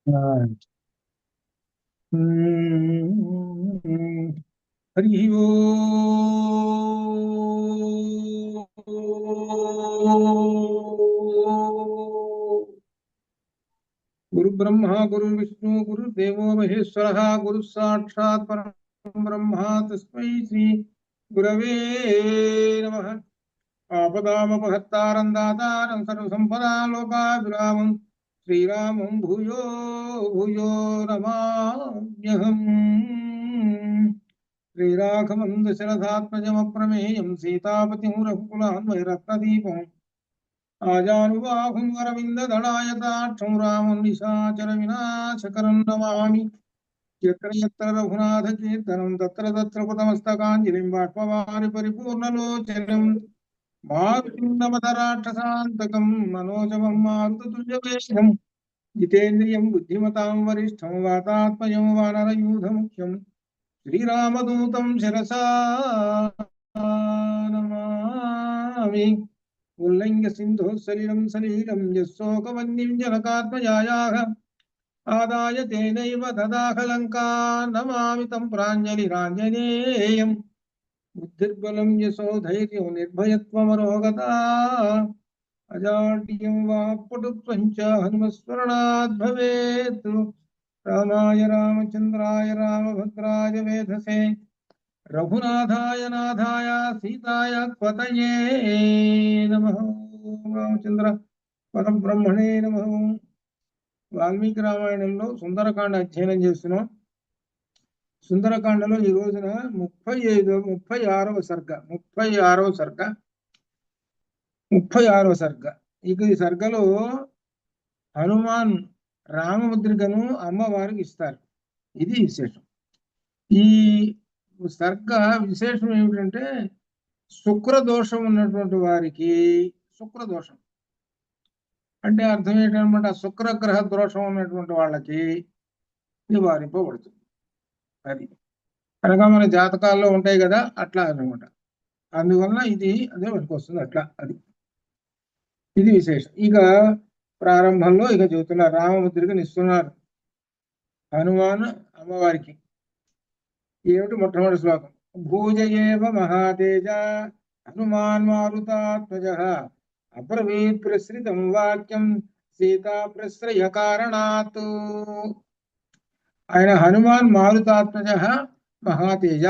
హరి ఓ గురు బ్రహ్మ గురు విష్ణు గురు దేవో మహేశ్వర గురు సాక్షాత్ పరం బ్రహ్మ తస్మై శ్రీ గురవే నమః. ఆపదామపహత్తారం దాతారం సర్వసంపదా లోకాభిరామం శ్రీరామం భూయో భూయో నమామ్యహం. శ్రీరాఘవం దశరథాత్మజమప్రమేయం సీతాపతిం రఘుకులాన్వయరత్నదీపం ఆజానుబాహుం అరవిందదళాయతాక్షం రామం నిశాచర వినాశకరం నమామి. యత్ర యత్ర రఘునాథ కీర్తనం తత్ర తత్ర కృతమస్తకాంజలిం బాష్పవారి పరిపూర్ణలోచనం మారుతిందమతరాక్షసాంతకం మనోజవం మారుతతుల్యవేషం జితేంద్రియం బుద్ధిమతాం వరిష్టం వాతాత్మజం వానరయూధముఖ్యం శ్రీరామదూతం శిరసా నమామి. ఉల్లంఘ్య సింధు సలిలం సలీలం యశోకవన్యం జనకాత్మజాయాః ఆదాయ తేనైవ దదాహ లంకా నమామి తం ప్రాంజలిరాంజనేయం. బుద్ధిర్బలం యశోధైర్యం నిర్భయత్వమరోగతా అజాడ్యం వాక్పటుత్వం చ హనుమస్మరణాద్ భవేత్. రామాయ రామచంద్రాయ రామభద్రాయ వేధసే రఘునాథాయ నాథాయ సీతాయ పతయే నమః. రామచంద్ర పరబ్రహ్మణే నమః. వాల్మీకి రామాయణంలో సుందరకాండ అధ్యయనం చేస్తున్నాం. సుందరకాండలో ఈ రోజున 36వ సర్గ 36వ సర్గ. ఇక ఈ సర్గలో హనుమాన్ రామముద్రికను అమ్మవారికి ఇస్తారు. ఇది విశేషం. ఈ సర్గ విశేషం ఏమిటంటే శుక్రదోషం ఉన్నటువంటి వారికి, శుక్రదోషం అంటే అర్థం ఏంటనమాట, శుక్రగ్రహ దోషం ఉన్నటువంటి వాళ్ళకి నివారింపబడుతుంది. అది అనగా మన జాతకాల్లో ఉంటాయి కదా, అట్లా అనమాట. అందువల్ల ఇది అదే మనకు వస్తుంది అట్లా. ఇది విశేషం. ఇక ప్రారంభంలో ఇక చెబుతున్నారు, రామముద్రికను ఇస్తున్నారు హనుమాన్ అమ్మవారికి. ఏమిటి మొట్టమొదటి శ్లోకం, భూజయేవ మహాతేజ హనుమాన్ మారుతాత్మజః అబ్రవీత్ ప్రసృతం వాక్యం సీతా ప్రశ్రయ కారణాత్. ఆయన హనుమాన్ మారుతాత్మజః మహాతేజ.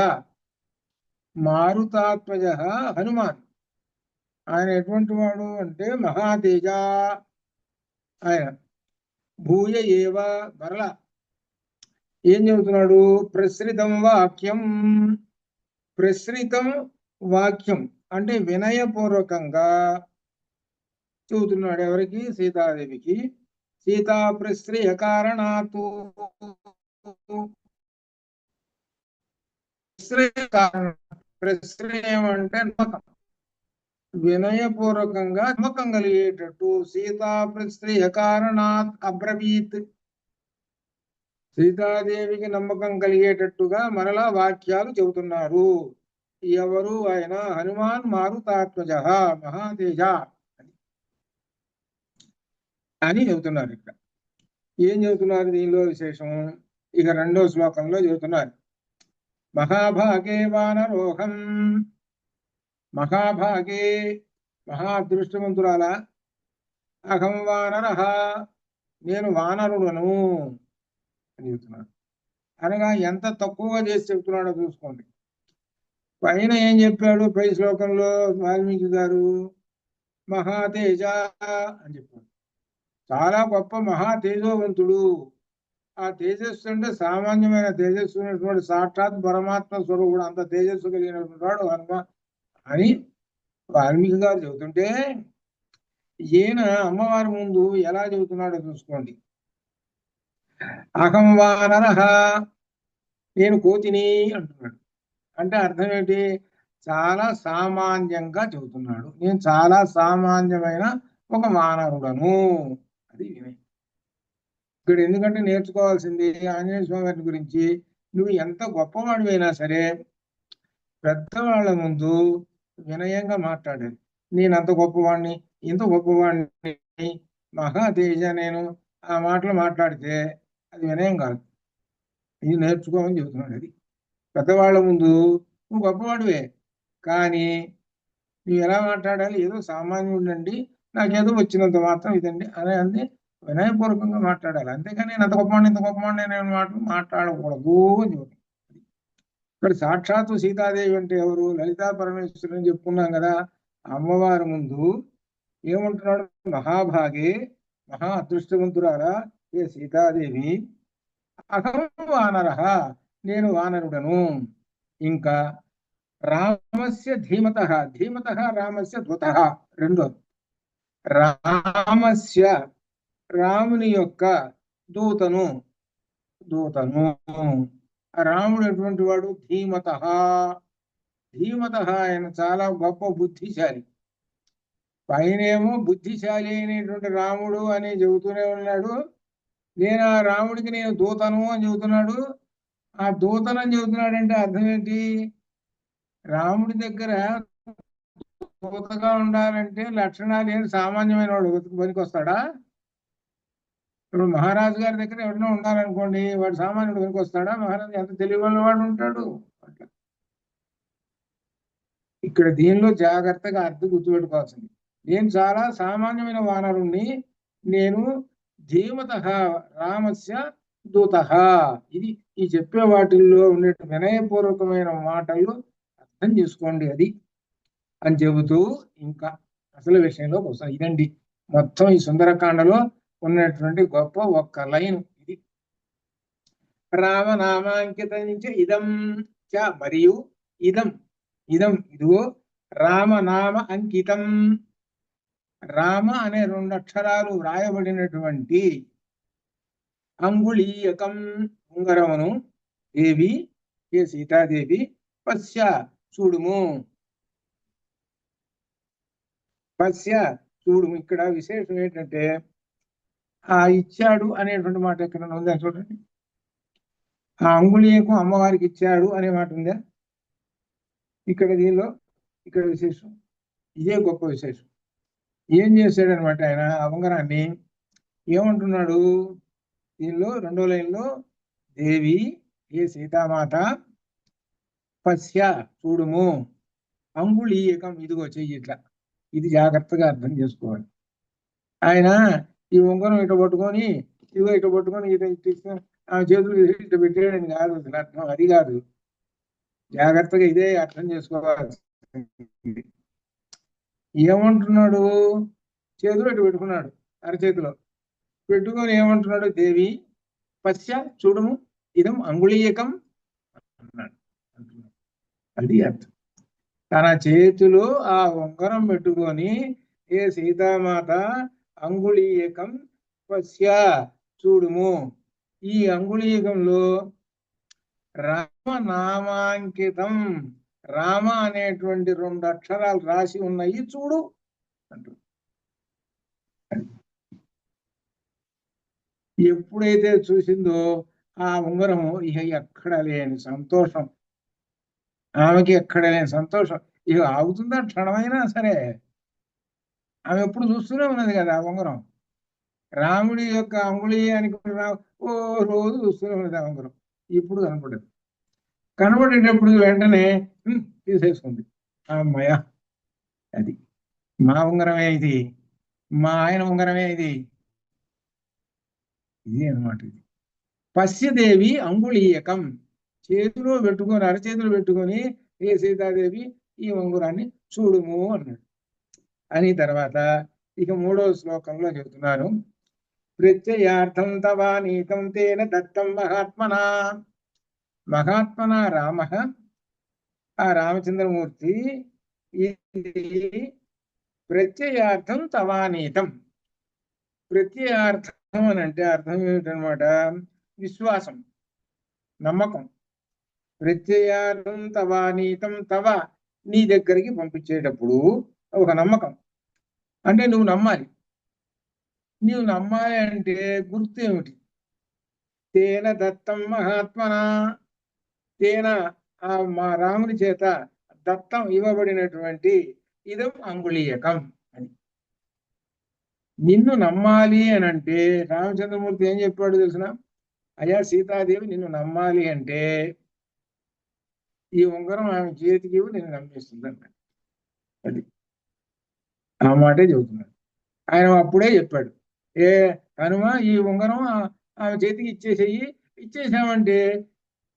మారుతాత్మజః హనుమాన్, ఆయన ఎటువంటి వాడు అంటే మహాతేజ. ఆయన భూయ ఏవ, మరలా ఏం చెబుతున్నాడు, ప్రసృతం వాక్యం. ప్రసృతం వాక్యం అంటే వినయపూర్వకంగా చెబుతున్నాడు. ఎవరికి? సీతాదేవికి. సీతా ప్రశ్రయ కారణాతు. ప్రశ్రయం అంటే నమ్మకం, వినయపూర్వకంగా నమ్మకం కలిగేటట్టు. సీతా ప్రశ్రయ కారణాత్ అబ్రవీత్, సీతాదేవికి నమ్మకం కలిగేటట్టుగా మరలా వాక్యాలు చెబుతున్నారు. ఎవరు? ఆయన హనుమాన్ మారుతాత్మజః మహాతేజ అని చెబుతున్నారు. ఇక్కడ ఏం చెబుతున్నారు దీనిలో విశేషం? ఇక రెండో శ్లోకంలో చెబుతున్నారు, మహాభాగే వానరోహం. మహాభాగే, మహాదృష్టవంతురాల. అహం వానరః, నేను వానరుడను అని చెబుతున్నాడు. అనగా ఎంత తక్కువగా చేసి చెబుతున్నాడో చూసుకోండి. పైన ఏం చెప్పాడు పై శ్లోకంలో వాల్మీకి గారు? మహాతేజ అని చెప్పాడు. చాలా గొప్ప మహాతేజోవంతుడు. ఆ తేజస్సు అంటే సామాన్యమైన తేజస్సు ఉన్నటువంటి సాక్షాత్ పరమాత్మ స్వరూపుడు. అంత తేజస్సు కలిగినటువంటి వాడు హనుమ అని వాల్మీకి గారు చెబుతుంటే, ఈయన అమ్మవారి ముందు ఎలా చెబుతున్నాడో చూసుకోండి. అహం వానరః, నేను కోతిని అంటున్నాడు. అంటే అర్థం ఏంటి? చాలా సామాన్యంగా చెబుతున్నాడు. నేను చాలా సామాన్యమైన ఒక వానరుడను. అది వినయం. ఇక్కడ ఎందుకంటే నేర్చుకోవాల్సింది ఆంజనేయ స్వామి వారి గురించి. నువ్వు ఎంత గొప్పవాడివైనా సరే పెద్దవాళ్ళ ముందు వినయంగా మాట్లాడాలి. నేను అంత గొప్పవాడిని, ఇంత గొప్పవాడిని, మహాతేజ నేను, ఆ మాటలు మాట్లాడితే అది వినయం కాదు. ఇది నేర్చుకోమని చెబుతున్నాడు. అది పెద్దవాళ్ళ ముందు నువ్వు గొప్పవాడివే, కానీ నువ్వు ఎలా మాట్లాడాలి, ఏదో సామాన్యుడండి, నాకేదో వచ్చినంత మాత్రం ఇదండి అనే అంది వినయపూర్వకంగా మాట్లాడాలి. అంతేకాని నేను అంత గొప్పవాడిని ఇంత గొప్పవాడిని అనే మాటలు మాట్లాడకూడదు అని చెబుతాను. ఇక్కడ సాక్షాత్తు సీతాదేవి అంటే ఎవరు? లలితా పరమేశ్వరుని అని చెప్పుకున్నాం కదా. అమ్మవారి ముందు ఏమంటున్నాడు? మహాభాగే, మహా అదృష్టవంతురారా ఏ సీతాదేవి, అహం వానర, నేను వానరుడను. ఇంకా రామస్య ధీమత, ధీమత రామస్య ధృత, రెండో రామస్య, రాముని యొక్క దూతను, దూతను. రాముడు ఎటువంటి వాడు? ధీమత, ధీమత ఆయన చాలా గొప్ప బుద్ధిశాలి. పైనేమో బుద్ధిశాలి అయినటువంటి రాముడు అని చెబుతూనే ఉన్నాడు. నేను ఆ రాముడికి నేను దూతను అని చెబుతున్నాడు. ఆ దూతనని చెబుతున్నాడంటే అర్థం ఏంటి? రాముడి దగ్గర దూతగా ఉండాలంటే లక్షణాలు ఏంటి? సామాన్యమైన వాడు పనికి వస్తాడా? ఇప్పుడు మహారాజు గారి దగ్గర ఎవరైనా ఉండాలనుకోండి, వాడు సామాన్యుడు పనికి వస్తాడా? మహారాజు ఎంత తెలివిగల వాడు ఉంటాడు. అట్లా ఇక్కడ దీనిలో జాగ్రత్తగా అర్థం గుర్తుపెట్టుకోవాల్సింది. నేను చాలా సామాన్యమైన వానరుణ్ణి, నేను ధీమత రామస్య దూత. ఇది ఈ చెప్పే వాటిల్లో ఉండే వినయపూర్వకమైన మాటలు అర్థం చేసుకోండి అది అని చెబుతూ ఇంకా అసలు విషయంలోకి వస్తాం. ఇదండి మొత్తం ఈ సుందరకాండలో ఉన్నటువంటి గొప్ప ఒక్క లైన్ ఇది. రామనామాంకిత నుంచి ఇదం చ, మరియు ఇదం, ఇదం ఇదిగో రామనామ అంకితం, రామ అనే 2 అక్షరాలు వ్రాయబడినటువంటి అంగుళీయకం, ఉంగరమును, దేవి ఏ సీతాదేవి, పశ్య చూడుము, పశ్య చూడుము. ఇక్కడ విశేషం ఏంటంటే ఆ ఇచ్చాడు అనేటువంటి మాట ఎక్కడ ఉందా చూడండి. ఆ అంగుళీయకం అమ్మవారికి ఇచ్చాడు అనే మాట ఉందా ఇక్కడ? దీనిలో ఇక్కడ విశేషం ఇదే గొప్ప విశేషం. ఏం చేశాడనమాట ఆయన ఆ ఉంగరాన్ని? ఏమంటున్నాడు దీనిలో 2వ లైన్లో? దేవి ఏ సీతామాత, పశ్య చూడుము, అంగుళీయకం ఇదిగో చెయ్యి ఇట్లా. ఇది జాగ్రత్తగా అర్థం చేసుకోవాలి. ఆయన ఈ ఉంగరం ఇటు పట్టుకొని, ఇదిగో ఇటు పట్టుకొని ఆ చేతులు ఇటు పెట్టాడని కాదు అసలు అర్థం, అది కాదు. జాగ్రత్తగా ఇదే అర్థం చేసుకోవాలి. ఏమంటున్నాడు? చేతులు ఇటు పెట్టుకున్నాడు, అరచేతిలో పెట్టుకొని ఏమంటున్నాడు? దేవి పశ్య చూడము, ఇదం అంగుళీయకం అన్నాడు. అది అర్థం. తన చేతిలో ఆ ఉంగరం పెట్టుకొని ఏ సీతామాత అంగుళీయకం పశ్య చూడుము. ఈ అంగుళీయకంలో రామనామాంకితం, రామ అనేటువంటి 2 అక్షరాలు రాసి ఉన్నాయి చూడు అంటూ. ఎప్పుడైతే చూసిందో ఆ ఉంగరము ఇక ఎక్కడ లేని సంతోషం, ఆమెకి ఎక్కడ లేని సంతోషం. ఇక ఆగుతుందా క్షణమైనా సరే? ఆమె ఎప్పుడు చూస్తూనే ఉన్నది కదా ఆ ఉంగరం. రాముడి యొక్క అంగుళీయానికి ఓ రోజు చూస్తూనే ఉన్నది ఆ ఉంగరం. ఇప్పుడు కనపడదు. కనపడేటప్పుడు వెంటనే తీసేసుకుంది. అమ్మయ్య, అది మా ఉంగరమే ఇది, మా ఆయన ఉంగరమే ఇది, ఇది అనమాట. ఇది పశ్యదేవి అంగుళీయకం, చేతిలో పెట్టుకొని, అరచేతులు పెట్టుకొని ఏ సీతాదేవి ఈ ఉంగరాన్ని చూడుము అన్నాడు. అని తర్వాత ఇక 3వ శ్లోకంలో చెబుతున్నాను. ప్రత్యయార్థం తవా నీతం తేన దత్తం మహాత్మనా, మహాత్మనా రామ, ఆ రామచంద్రమూర్తి ఇది ప్రత్యయార్థం తవానీతం. ప్రత్యయార్థం అని అంటే అర్థం ఏమిటనమాట? విశ్వాసం, నమ్మకం. ప్రత్యయార్థం తవానీతం, తవ నీ దగ్గరికి పంపించేటప్పుడు ఒక నమ్మకం. అంటే నువ్వు నమ్మాలి. నీవు నమ్మాలి అంటే గుర్తు ఏమిటి? తేన దత్తం మహాత్మన, తేన ఆ మా రాముని చేత దత్తం ఇవ్వబడినటువంటి ఇదం అంగుళీయకం అని. నిన్ను నమ్మాలి అని అంటే రామచంద్రమూర్తి ఏం చెప్పాడు తెలిసిన? అయ్యా సీతాదేవి నిన్ను నమ్మాలి అంటే ఈ ఉంగరం ఆమె చేతికి నిన్ను నమ్మేస్తుంది అన్న. అది ఆ మాటే చెబుతున్నాడు. ఆయన అప్పుడే చెప్పాడు, ఏ హనుమ ఈ ఉంగరం ఆమె చేతికి ఇచ్చేసామంటే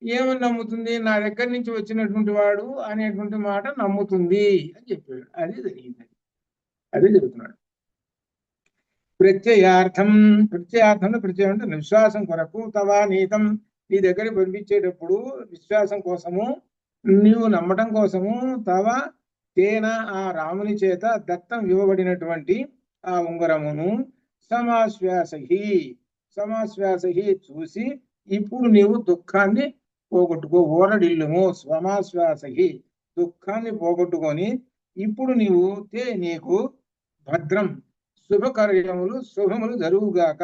ఏమని నమ్ముతుంది, నా దగ్గర నుంచి వచ్చినటువంటి వాడు అనేటువంటి మాట నమ్ముతుంది అని చెప్పాడు. అది జరిగింది. అదే చెబుతున్నాడు. ప్రత్యయార్థం ప్రత్యయం అంటే విశ్వాసం కొరకు, తవా నీతం నీ దగ్గర పంపించేటప్పుడు విశ్వాసం కోసము, నీవు నమ్మటం కోసము, తవ తేన ఆ రాముని చేత దత్తం ఇవ్వబడినటువంటి ఆ ఉంగరమును సమాశ్వాసహి చూసి ఇప్పుడు నీవు దుఃఖాన్ని పోగొట్టుకో. ఓరడిల్లుము సమాశ్వాసహి దుఃఖాన్ని పోగొట్టుకొని ఇప్పుడు నీకు భద్రం శుభములు జరుగుగాక.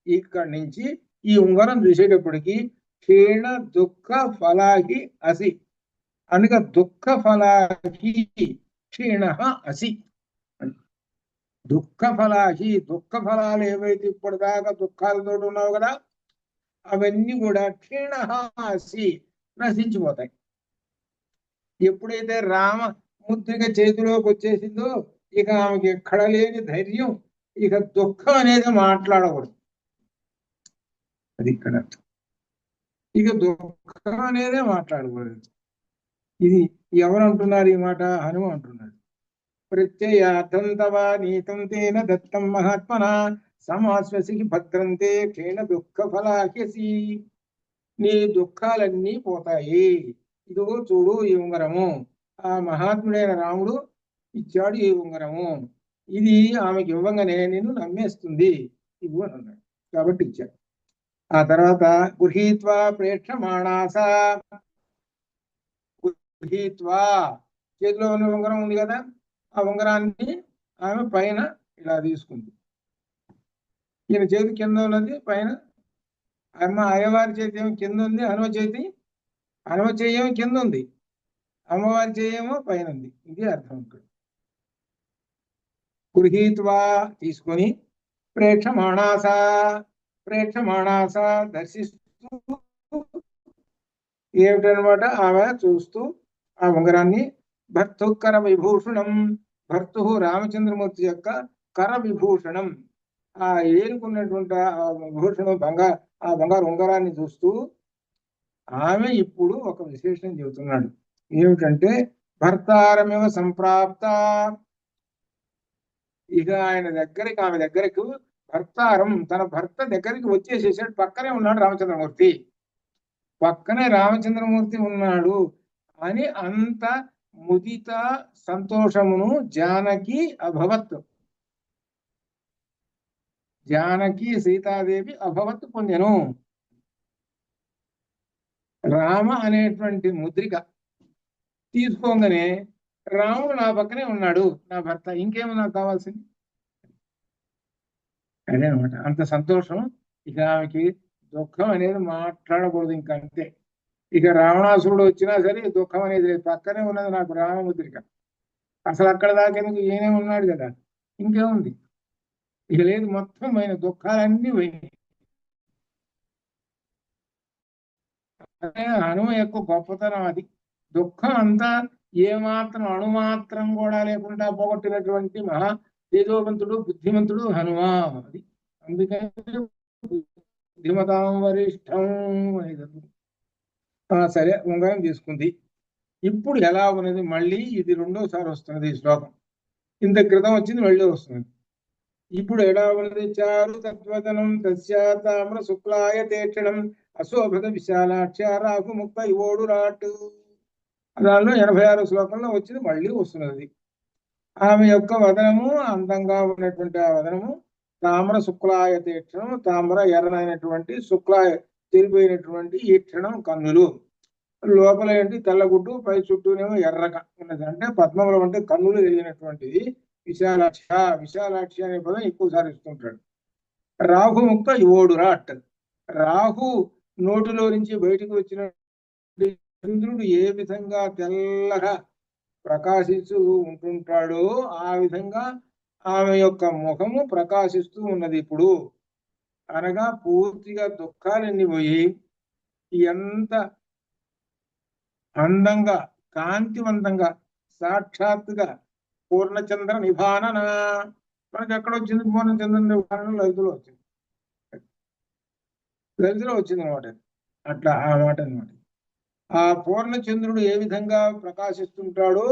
ఇక్కడి నుంచి ఈ ఉంగరం చూసేటప్పటికి క్షీణ దుఃఖ ఫలాహి అసి అనగా దుఃఖ ఫలాహి క్షీణ అసి. దుఃఖ ఫలాలు ఏవైతే ఇప్పటిదాకా దుఃఖాలతో ఉన్నావు కదా అవన్నీ కూడా క్షీణ అసి నశించిపోతాయి. ఎప్పుడైతే రామ ముద్రిక చేతిలోకి వచ్చేసిందో ఇక ఆమెకి ఎక్కడ లేని ధైర్యం, ఇక దుఃఖం అనేది మాట్లాడకూడదు. అది ఇక్కడ ఇక దుఃఖం అనేదే మాట్లాడకూడదు. ఇది ఎవరు అంటున్నారు ఈ మాట? హనుమ అంటున్నాడు. ప్రత్యయార్థం తవా నీతం తేన దత్తం మహాత్మన సమాశ్వసి భద్రంతే క్షీణ దుఃఖ ఫలాహ్యసి. నీ దుఃఖాలన్నీ పోతాయి. ఇదిగో చూడు ఈ ఉంగరము, ఆ మహాత్ముడైన రాముడు ఇచ్చాడు ఈ ఉంగరము, ఇది ఆమెకి ఇవ్వగానే నేను నమ్మేస్తుంది ఇవ్వు అని అన్నాడు. కాబట్టి ఇచ్చాడు. ఆ తర్వాత గృహీత్వా ప్రేక్షమాణాస, గృహీత్వా చేతిలో ఉన్న ఉంగరం ఉంది కదా, ఆ ఉంగరాన్ని ఆమె పైన ఇలా తీసుకుంది. ఈయన చేతి కింద ఉన్నది పైన, అయ్యవారి చేతి ఏమో కింద ఉంది, హనుమ చేయేమో కింద ఉంది, అమ్మవారి చేయేమో పైన ఉంది. ఇది అర్థం ఇక్కడ. గృహీత్వా తీసుకొని ప్రేక్షమాణాస దర్శిస్తూ ఏమిటనమాట ఆమె చూస్తూ ఆ ఉంగరాన్ని భర్తు కర విభూషణం, భర్తు రామచంద్రమూర్తి యొక్క కర విభూషణం, ఆ ఏలుకున్నటువంటి విభూషణం ఆ బంగారు ఉంగరాన్ని చూస్తూ ఆమె ఇప్పుడు ఒక విశేషం చెబుతున్నాడు. ఏమిటంటే భర్తారమేవ సంప్రాప్త, ఇక ఆమె దగ్గరికి భర్తారం తన భర్త దగ్గరికి వచ్చేసేసాడు. పక్కనే ఉన్నాడు రామచంద్రమూర్తి, పక్కనే రామచంద్రమూర్తి ఉన్నాడు అని అంత ముదిత సంతోషమును జానకి అభవత్, జానకి సీతాదేవి అభవత్ పొందెను. రామ అనేటువంటి ముద్రిక తీసుకోగానే రాముడు నా పక్కనే ఉన్నాడు, నా భర్త, ఇంకేమో నాకు కావాల్సింది. అదే అనమాట, అంత సంతోషం. ఇక ఆమెకి దుఃఖం అనేది మాట్లాడకూడదు ఇంకా, అంతే. ఇక రావణాసురుడు వచ్చినా సరే దుఃఖం అనేది లేదు, పక్కనే ఉన్నది నాకు రామముద్రిక. అసలు అక్కడ దాకేందుకు ఈయనే ఉన్నాడు కదా, ఇంకేముంది ఇక లేదు. మొత్తం పోయిన దుఃఖాలన్నీ పోయినాయి. హనుమ యొక్క గొప్పతనం అది. దుఃఖం అంతా ఏమాత్రం అణుమాత్రం కూడా లేకుండా పోగొట్టినటువంటి మహా తేజోవంతుడు బుద్ధిమంతుడు హనుమ. అది అందుకని బుద్ధిమతాం వరిష్టం అనేది. సరే ఉంగరం తీసుకుంది. ఇప్పుడు ఎలా ఉన్నది మళ్ళీ, ఇది రెండోసారి వస్తున్నది ఈ శ్లోకం. ఇంత క్రితం వచ్చింది, మళ్ళీ వస్తున్నది. ఇప్పుడు ఎలా ఉన్నది? చారు తద్వదనం తస్యా తామ్ర శుక్లాయ తేక్షణం అశోభత విశాలాక్ష రాకు ముక్క ఇవోడు రాటు. దానిలో 86వ శ్లోకంలో వచ్చింది, మళ్ళీ వస్తున్నది. ఆమె యొక్క వదనము అందంగా ఉన్నటువంటి ఆ వదనము తామ్ర శుక్లాయ తీక్షణం, తామ్ర ఎర్రనైనటువంటి శుక్లాయ తెలిపోయినటువంటి ఈ క్షణం కన్నులు, లోపల ఏంటి తెల్లగుడ్డు, పై చుట్టూనేమో ఎర్రగా ఉన్నది. అంటే పద్మములు అంటే కన్నులు తెలియనటువంటిది విశాలాక్షి అనే పదం ఎక్కువసారి ఇస్తుంటాడు. రాహుముక్త యువోడు రాట్, రాహు నోటిలో నుంచి బయటకు వచ్చిన చంద్రుడు ఏ విధంగా తెల్లగా ప్రకాశిస్తూ ఉంటుంటాడో ఆ విధంగా ఆమె యొక్క ముఖము ప్రకాశిస్తూ ఉన్నది. ఇప్పుడు అనగా పూర్తిగా దుఃఖాలన్నీ పోయి ఎంత అందంగా కాంతివంతంగా సాక్షాత్తుగా పూర్ణచంద్ర నిభానన. మనకి ఎక్కడ వచ్చింది పూర్ణచంద్ర నిభానన? లలితలో వచ్చింది. లలితలో వచ్చింది అనమాట. అట్లా ఆ మాట అనమాట. ఆ పూర్ణచంద్రుడు ఏ విధంగా ప్రకాశిస్తుంటాడో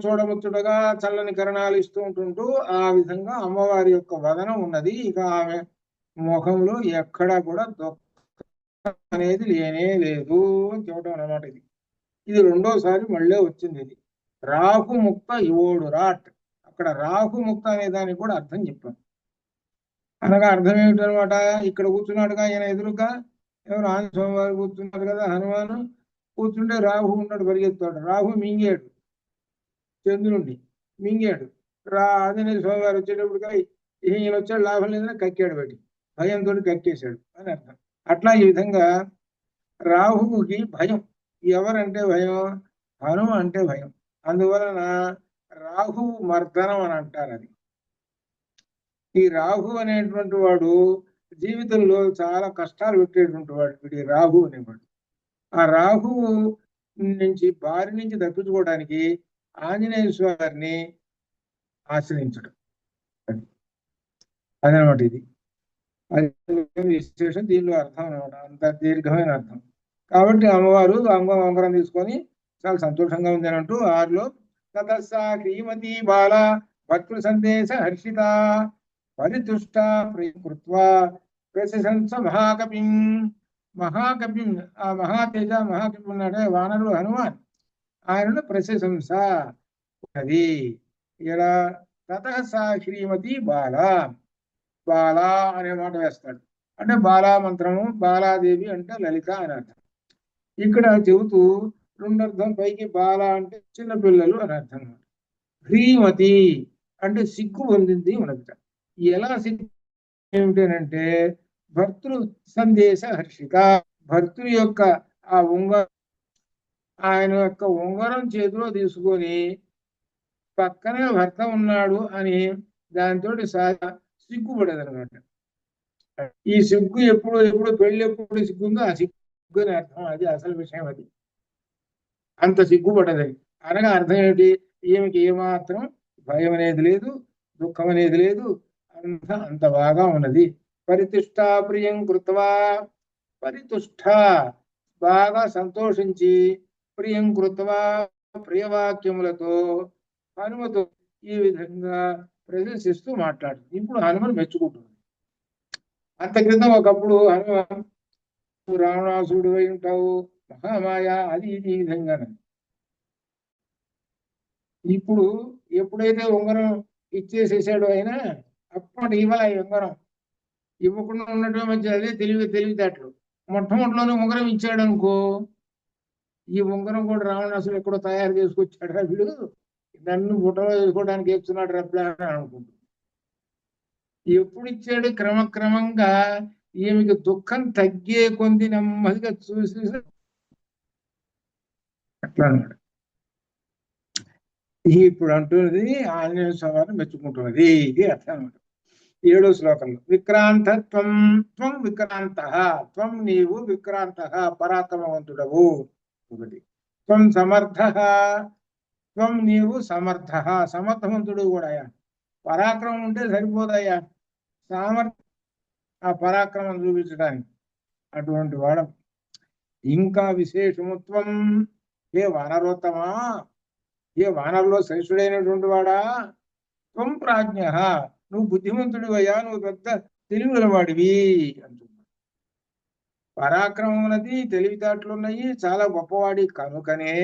చూడముచ్చుటగా చల్లని కిరణాలు ఇస్తూ ఉంటుంటూ ఆ విధంగా అమ్మవారి యొక్క వదనం ఉన్నది. ఇక ఆమె ముఖంలో ఎక్కడా కూడా దుఃఖం అనేది లేనే లేదు అని చెప్పడం అన్నమాట. ఇది రెండోసారి మళ్ళీ వచ్చింది. ఇది రాహుముక్త యోడు రాట్. అక్కడ రాహుముక్త అనే దానికి కూడా అర్థం చెప్పాను. అనగా అర్థం ఏమిటనమాట? ఇక్కడ కూర్చున్నాడుగా ఈయన ఎదురుగా ఎవరు ఆంజనేయ స్వామి వారు కూర్చున్నారు కదా, హనుమాను కూర్చుంటే రాహు ఉన్నాడు, పరిగెత్తాడు. రాహు మింగాడు, చంద్రుణ్ణి మింగాడు. ఆంజనేయ స్వామి వారు వచ్చేటప్పుడు ఈయన వచ్చాడు, లాభం లేదని కక్కాడు, బట్టి భయంతో కక్కేశాడు అని అర్థం. అట్లా ఈ విధంగా రాహువుకి భయం. ఎవరంటే భయం? హనుమ అంటే భయం. అందువలన రాహు మర్దనం అని అంటారు. అది ఈ రాహు అనేటువంటి వాడు జీవితంలో చాలా కష్టాలు పెట్టేటువంటి వాడు. వీడి రాహు అనేవాడు. ఆ రాహువు నుంచి బారి నుంచి తప్పించుకోవడానికి ఆంజనేయ స్వామిని ఆశ్రయించడం, అదనమాట. ఇది విశేషం, దీనిలో అర్థం అనమాట. అంత దీర్ఘమైన అర్థం. కాబట్టి అమ్మవారు అంగం తీసుకొని చాలా సంతోషంగా ఉంది అని అంటూ 6లో తతస్సా శ్రీమతి బాల భక్తృ సందేశ హర్షిత పరితుష్ట కృత్వా ప్రశంస మహాకపిం. మహాకపిం, ఆ మహాతేజ మహాకపి ఉన్నాడే వానరుడు హనుమాన్, ఆయనను ప్రశంస అది. ఇలా తతః సా శ్రీమతి బాల, బాల అనే మాట వేస్తాడు. అంటే బాలా మంత్రము, బాలాదేవి అంటే లలిత అని అర్థం. ఇక్కడ చెబుతూ రెండర్థం, పైకి బాల అంటే చిన్నపిల్లలు అని అర్థం. హ్రీమతి అంటే సిగ్గు పొందింది మనకు. ఎలా సిగ్గు ఏమిటనంటే భర్తృ సందేశ హర్షిక. భర్తృ యొక్క ఆ ఆయన యొక్క ఉంగరం చేతిలో తీసుకొని పక్కనే భర్త ఉన్నాడు అని దాంతో సిగ్గుపడేదనమాట. ఈ సిగ్గు ఎప్పుడు పెళ్లి ఎప్పుడు సిగ్గుందో ఆ సిగ్గు అని అర్థం. అది అసలు విషయం. అది అంత సిగ్గుపడదని అనగా అర్థం ఏమిటి? ఈమెకి ఏమాత్రం భయం అనేది లేదు, దుఃఖం అనేది లేదు, అంత బాగా ఉన్నది. పరితుష్ట ప్రియం కృత్వా, పరితుష్ట బాగా సంతోషించి, ప్రియం కృత్వా ప్రియవాక్యములతో హనుమతో ఈ విధంగా ప్రదర్శిస్తూ మాట్లాడుతుంది. ఇప్పుడు హనుమను మెచ్చుకుంటుంది. అంత క్రితం ఒకప్పుడు హనుమాన్ రావణాసుడు అయి ఉంటావు, మహామాయ, అది ఇది ఈ విధంగా. ఇప్పుడు ఎప్పుడైతే ఉంగరం ఇచ్చేసేసాడో ఆయన, అప్పుడు ఇవ్వాలి ఈ ఉంగరం. ఇవ్వకుండా ఉండటం మధ్య అదే తెలివితేటలు. మొట్టమొదటిలోనే ఉంగరం ఇచ్చాడు అనుకో, ఈ ఉంగరం కూడా రావణాసుడు ఎక్కడో తయారు చేసుకొచ్చాడు రా వీడు, నన్ను బుట్టలో వేసుకోవడానికి వేస్తున్నాడు రప్లా అని అనుకుంటు. ఎప్పుడు ఇచ్చాడు? క్రమక్రమంగా ఈమెకి దుఃఖం తగ్గే కొంది నెమ్మదిగా చూసి అట్లా అన్నాడు. ఇప్పుడు అంటున్నది ఆంజనేయ స్వామిని మెచ్చుకుంటున్నది. ఇది అర్థం అన్నమాట. 7వ శ్లోకంలో విక్రాంతత్వం, త్వం విక్రాంత, త్వం నీవు విక్రాంత పరాక్రమవంతుడవు. ఒకటి. త్వం సమర్థ, త్వం నీవు సమర్థ సమర్థవంతుడు కూడా. పరాక్రమం ఉంటే సరిపోదయ్యా, సామర్థ్యం ఆ పరాక్రమం చూపించడానికి అటువంటి వాడ. ఇంకా విశేషముత్వం, ఏ వానరోత్తమా, ఏ వానరులో శ్రేష్ఠుడైనటువంటి వాడా, త్వం ప్రాజ్ఞ, నువ్వు బుద్ధిమంతుడివయ్యా, నువ్వు పెద్ద తెలివిగల వాడివి అంటున్నా. పరాక్రమం ఉన్నది, తెలివితేటలున్నాయి, చాలా గొప్పవాడి కనుకనే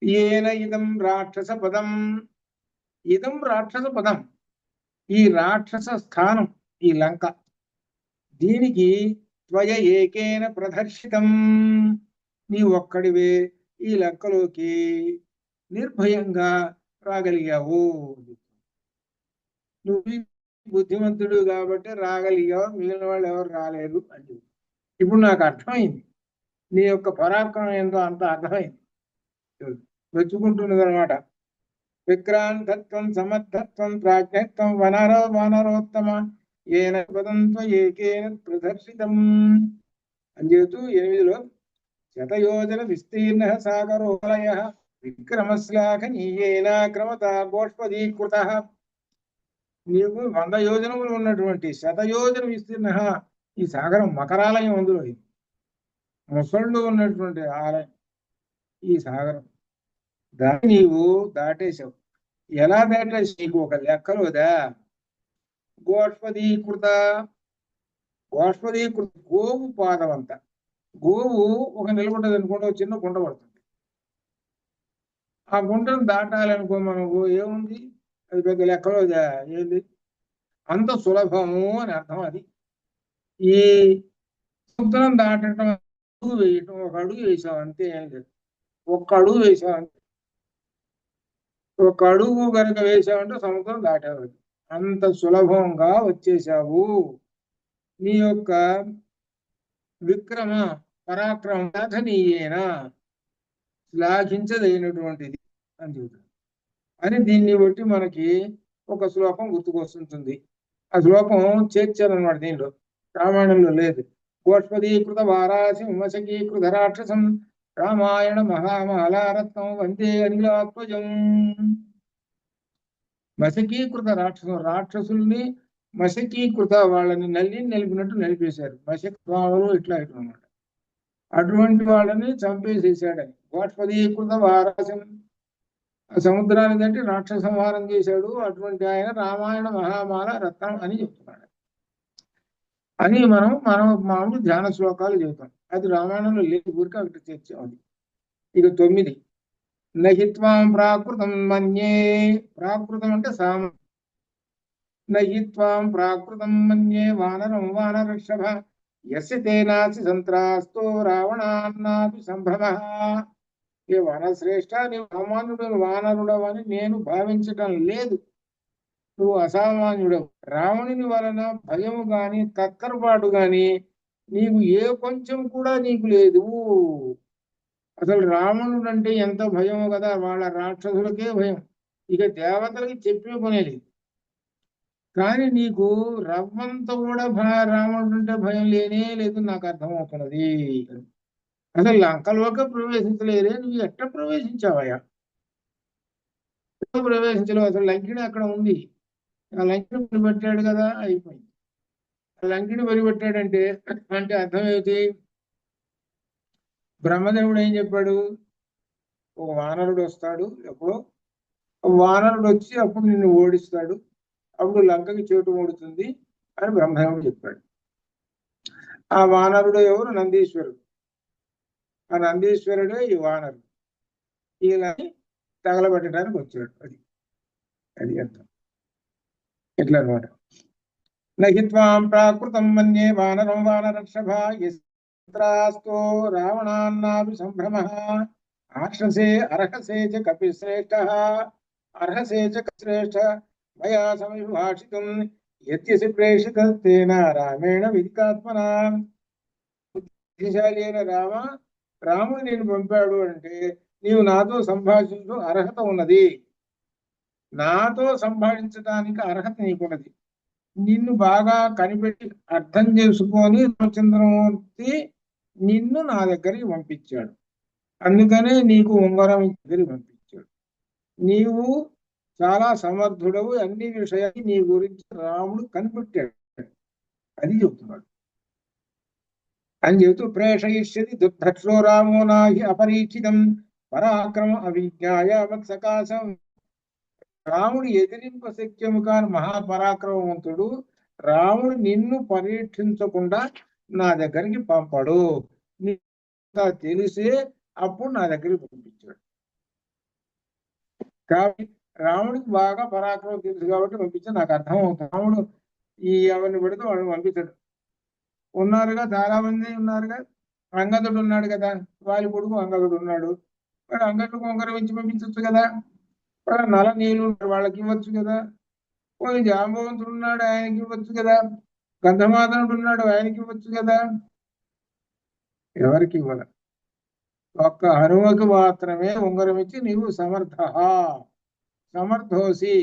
ఏన ఇదం రాక్షస పదం, ఇదం రాక్షస పదం, ఈ రాక్షస స్థానం, ఈ లంక, దీనికి త్వయ ఏకేన ప్రదర్శితం, నీ ఒక్కడివే ఈ లంకలోకి నిర్భయంగా రాగలిగావు. నువ్వు బుద్ధిమంతుడు కాబట్టి రాగలిగావు, మిగిలిన వాళ్ళు ఎవరు రాలేరు అని. ఇప్పుడు నాకు అర్థమైంది, నీ యొక్క పరాక్రమం ఏందో అంత అర్థమైంది. మెచ్చుకుంటున్నది అనమాట. విక్రాంతత్వం సమర్థత్వం ప్రాజ్ఞత్వం వానరోత్తమ ఏన పదం ఏకేన ప్రదర్శితం అని చెబుతూ 8లో శతయోజన విస్తీర్ణ సాగరోలయ విక్రమశ్లాఘనీయేన క్రమత గోష్పదీకృత. నీకు 100 యోజనములు ఉన్నటువంటి శతయోజన విస్తీర్ణ ఈ సాగరం మకరాలయం, అందులో ముసళ్ళు ఉన్నటువంటి ఆలయం ఈ సాగరం. దాన్ని నీవు దాటేశావు. ఎలా దాటేసి నీకు ఒక లెక్కలోదా? గోష్పదీకృత గోవు పాదం అంత. గోవు ఒక నిలబడ్డది అనుకుంటే చిన్న గుంట పడుతుంది. ఆ గుంటను దాటాలనుకో మనకు ఏముంది, అది పెద్ద లెక్కలోదా? ఏంది అంత సులభము అని అర్థం. అది ఈ సముద్రం దాటడం అడుగు వేయటం, ఒక అడుగు వేసావు అంతే, ఏం లేదు. ఒక్క అడుగు వేసావు అంతే. ఒక అడుగు కనుక వేసావంటే సముద్రం దాటావు. అంత సులభంగా వచ్చేసావు. నీ యొక్క విక్రమ పరాక్రమ సాధనీయేనా శ్లాఘించదైనటువంటిది అని చెబుతాడు. అని దీన్ని బట్టి మనకి ఒక శ్లోకం గుర్తుకొస్తుంటుంది. ఆ శ్లోకం చేర్చారనమాట, దీనిలో రామాయణంలో లేదు. గోష్పదీకృత వారాసి విమశకీకృత రాక్షసం రామాయణ మహామహలారత్నం వందే అనిలాత్మజం. మశకీకృత రాక్షసుల్ని మశకీకృత, వాళ్ళని నలిపినట్టు నలిపేశారు. మశక్వాములు ఇట్లా అన్నమాట. అటువంటి వాళ్ళని చంపేసేసాడని. గోష్పదీకృత వారాసం, ఆ సముద్రాన్ని కంటే రాక్షస సంహారం చేశాడు. అటువంటి ఆయన రామాయణ మహామాల రత్నం అని చెప్తున్నాడు. అని మనం మామూలు ధ్యాన శ్లోకాలు చెబుతాం. అది రామాయణంలో లేదు, ఊరికి అక్కడ చర్చాం. అది ఇక 9. నహిత్వాం ప్రాకృతం మన్యే. ప్రాకృతం అంటే నహిత్వాం ప్రాకృతం మన్యే వానరం వానరక్షభ యస్య తేనాసి సంత్రాస్తో రావణాన్నాపి సంభ్రమ. ఏ వనశ్రేష్ఠ, నీవు సామాన్యుడు వానరుడవని నేను భావించటం లేదు. నువ్వు అసామాన్యుడవు. రావణుని వలన భయము గాని తత్తరపాటు గాని నీకు ఏ కొంచెం కూడా నీకు లేదు. అసలు రావణుడు అంటే ఎంత భయమో కదా, వాళ్ళ రాక్షసులకే భయం, ఇక దేవతలకి చెప్పే పనేది. కానీ నీకు రవ్వంత కూడా రావణుడు అంటే భయం లేనే లేదు. నాకు అర్థమవుతున్నది. అసలు లంకలోకి ప్రవేశించలేదే, నువ్వు ఎట్లా ప్రవేశించావయ్యా? ప్రవేశించలేవు. అసలు లంకిని అక్కడ ఉంది. ఆ లంకిని బలిపెట్టాడు కదా, అయిపోయింది. ఆ లంకిని బలిపెట్టాడంటే అంటే అర్థం ఏమిటి? బ్రహ్మదేవుడు ఏం చెప్పాడు? ఒక వానరుడు వస్తాడు, ఎప్పుడో వానరుడు వచ్చి అప్పుడు నిన్ను ఓడిస్తాడు, అప్పుడు లంకకి చేటు ఓడుతుంది అని బ్రహ్మదేవుడు చెప్పాడు. ఆ వానరుడు ఎవరు? నందీశ్వరుడు. ఆ నందీశ్వరుడే ఈ వానరుడు. ఈయనని తగలబెట్టడానికి వచ్చాడు. అది అర్థం. ఎట్లా అనమాట. నహిత్వాం ప్రాకృతం మన్యే వానరం వానరక్షభ యస్త్రాస్తో రావణాన్నాపి సంభ్రమ ఆర్షసే అర్హసే చ కపిశ్రేష్ఠ అర్హసే చ శ్రేష్ఠ మయా సమిభాషితుం యత్యసి ప్రేషితేన రామేణ విదితాత్మనా. బుద్ధిశాలి అయిన రాముడు నేను పంపాడు అంటే నీవు నాతో సంభాషించు అర్హత ఉన్నది. నాతో సంభాషించడానికి అర్హత నీకున్నది. నిన్ను బాగా కనిపెట్టి అర్థం చేసుకొని రామచంద్రమూర్తి నిన్ను నా దగ్గరికి పంపించాడు. అందుకనే నీకు ఉంగరం దగ్గరికి పంపించాడు. నీవు చాలా సమర్థుడవు, అన్ని విషయాలు నీ గురించి రాముడు కనిపెట్టాడు. అది చెబుతున్నాడు. అని చెబుతూ ప్రేషయిష్యతి దుర్ధక్షో రామో నాహి అపరీక్షితం పరాక్రమ అవిజ్ఞాయ మత్సకాశం. రాముడు ఎదిరింప శక్యము కాని మహాపరాక్రమవంతుడు రాముడు నిన్ను పరీక్షించకుండా నా దగ్గరికి పంపడు. తెలిసే అప్పుడు నా దగ్గరికి పంపించాడు. కాబట్టి రాముడికి బాగా పరాక్రమం తెలుసు కాబట్టి పంపించాడు. నాకు అర్థం అవుతుంది. రాముడు ఎవరిని పెడితే వాడిని పంపించాడు. ఉన్నారుగా, చాలా మంది ఉన్నారుగా. అంగదుడు ఉన్నాడు కదా, వాళ్ళ కొడుకు అంగదుడు ఉన్నాడు. వాడు అంగదుడికి ఉంగరం ఇచ్చి పంపించవచ్చు కదా. వాడు నల నీళ్ళు వాళ్ళకి ఇవ్వచ్చు కదా. పోయి జాంబవంతుడు ఉన్నాడు, ఆయనకి ఇవ్వచ్చు కదా. గంధమాదనుడు ఉన్నాడు, ఆయనకి ఇవ్వచ్చు కదా. ఎవరికి ఇవ్వాల? ఒక్క హనుమకు మాత్రమే ఉంగరం ఇచ్చి నీవు సమర్థ సమర్థోసి,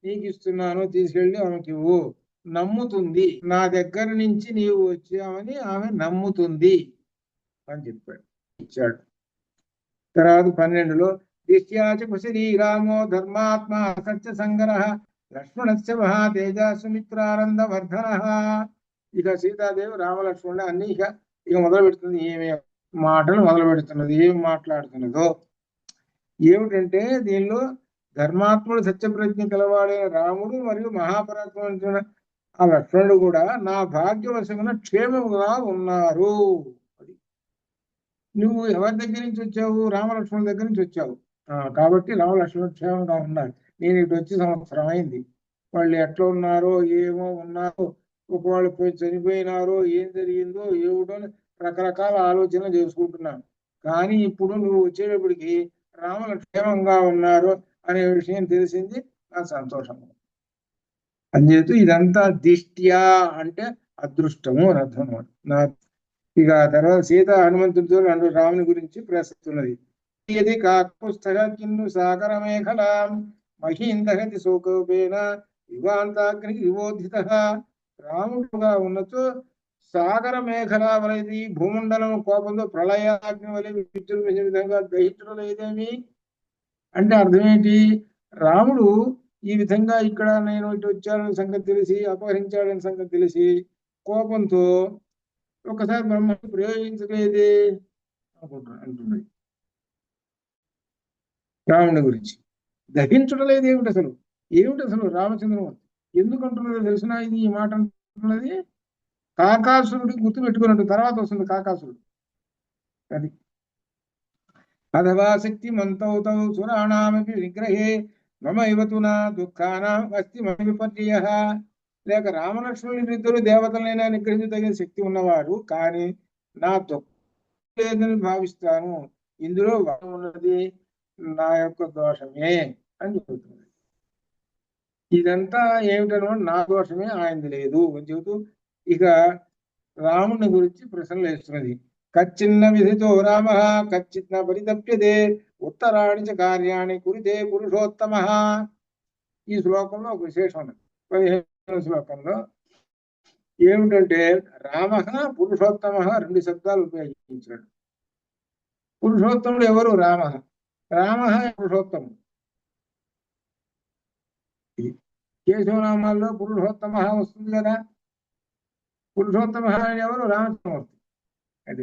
నీకు ఇస్తున్నాను, తీసుకెళ్ళి ఆమెకి ఇవ్వు, నమ్ముతుంది, నా దగ్గర నుంచి నీవు వచ్చావని ఆమె నమ్ముతుంది అని చెప్పాడు, ఇచ్చాడు. తర్వాత 12లో దిశ్యాచ కుశరీ రామో ధర్మాత్మ సత్య సంగరః లక్ష్మణస్య మహాతేజ సుమిత్రానంద వర్ధన. ఇక సీతాదేవి రామలక్ష్మణుడు అన్ని ఇక మొదలు పెడుతుంది, ఏమి మాటలు మొదలు పెడుతున్నది, ఏం మాట్లాడుతున్నదో. ఏమిటంటే దీనిలో ధర్మాత్ముడు సత్యప్రజ్ఞ కలవాడైన రాముడు మరియు మహాపరాక్రమ ఆ లక్ష్మణుడు కూడా నా భాగ్యవశమున క్షేమముగా ఉన్నారు. అది నువ్వు ఎవరి దగ్గర నుంచి వచ్చావు? రామలక్ష్మణుల దగ్గర నుంచి వచ్చావు కాబట్టి రామలక్ష్మణుడు క్షేమంగా ఉన్నారు. నేను ఇటు వచ్చి సంవత్సరం అయింది, వాళ్ళు ఎట్లా ఉన్నారో ఏమో ఉన్నారో, ఒకవాళ్ళు పోయి చనిపోయినారో, ఏం జరిగిందో ఏమిటో రకరకాల ఆలోచనలు చేసుకుంటున్నాను. కానీ ఇప్పుడు నువ్వు వచ్చేటప్పటికి రాములు క్షేమంగా ఉన్నారు అనే విషయం తెలిసింది, నాకు సంతోషం. అంచేతు ఇదంతా దిష్ట్యా అంటే అదృష్టము అని అర్థం అన్నమాట. ఇక తర్వాత సీత హనుమంతుడితో రాముని గురించి ప్రస్తుతున్నది. ఇది కాకుస్తః కిన్ను సాగర మేఖలాం మహీందహతి శోకోపేన యుగాంతాగ్ని వివోధితః. రాముడుగా ఉన్నచో సాగర మేఖల వలది భూమండలం కోపంతో ప్రళయాగ్ని వలె విద్యుత్ విధంగా గ్రహించడం లేదేమి అంటే అర్థం ఏంటి? రాముడు ఈ విధంగా ఇక్కడ నేను ఇటు వచ్చాడని సంగతి తెలిసి, అపహరించాడని సంగతి తెలిసి కోపంతో ఒకసారి బ్రహ్మ ప్రయోగించలేదే అంటున్నాయి రాముడి గురించి. దహించడం లేదు ఏమిటి అసలు? ఏమిటి అసలు రామచంద్రమూర్తి ఎందుకు అంటున్నదో తెలిసిన ఇది ఈ మాట అంటున్నది కాకాసురుడి గుర్తు పెట్టుకున్నట్టు. తర్వాత వస్తుంది కాకాసురుడు. అది అథవా శక్తి మంతౌతౌ సురాణామపి విగ్రహే మమైవతు నా దుఃఖానాం అస్తి మమ విపర్యయః. లేక రామలక్ష్మణులు ఇద్దరు దేవతలైనా నిగ్రహించదగిన శక్తి ఉన్నవారు, కానీ నా దుఃఖం లేదని భావిస్తాను, ఇందులో ఉన్నది నా యొక్క దోషమే అని చెబుతుంది. ఇదంతా ఏమిటనో నా దోషమే, ఆయనది లేదు అని చెబుతూ ఇక రాముని గురించి ప్రశ్నలు వేస్తున్నది. కచ్చిన్న విధితో రామ కచ్చిన్న పరితప్యతే ఉత్తరాణి చ కార్యాణి కురితే పురుషోత్తమ. ఈ శ్లోకంలో ఒక విశేషం ఉన్నది. 15వ శ్లోకంలో ఏమిటంటే రామ పురుషోత్తమ రెండు శబ్దాలు ఉపయోగించాడు. పురుషోత్తముడు ఎవరు? రామ. రామ పురుషోత్తముడు. కేశవనామాల్లో పురుషోత్తమ వస్తుంది కదా. పురుషోత్తమ ఎవరు? రామచంద్రమూర్తి. అది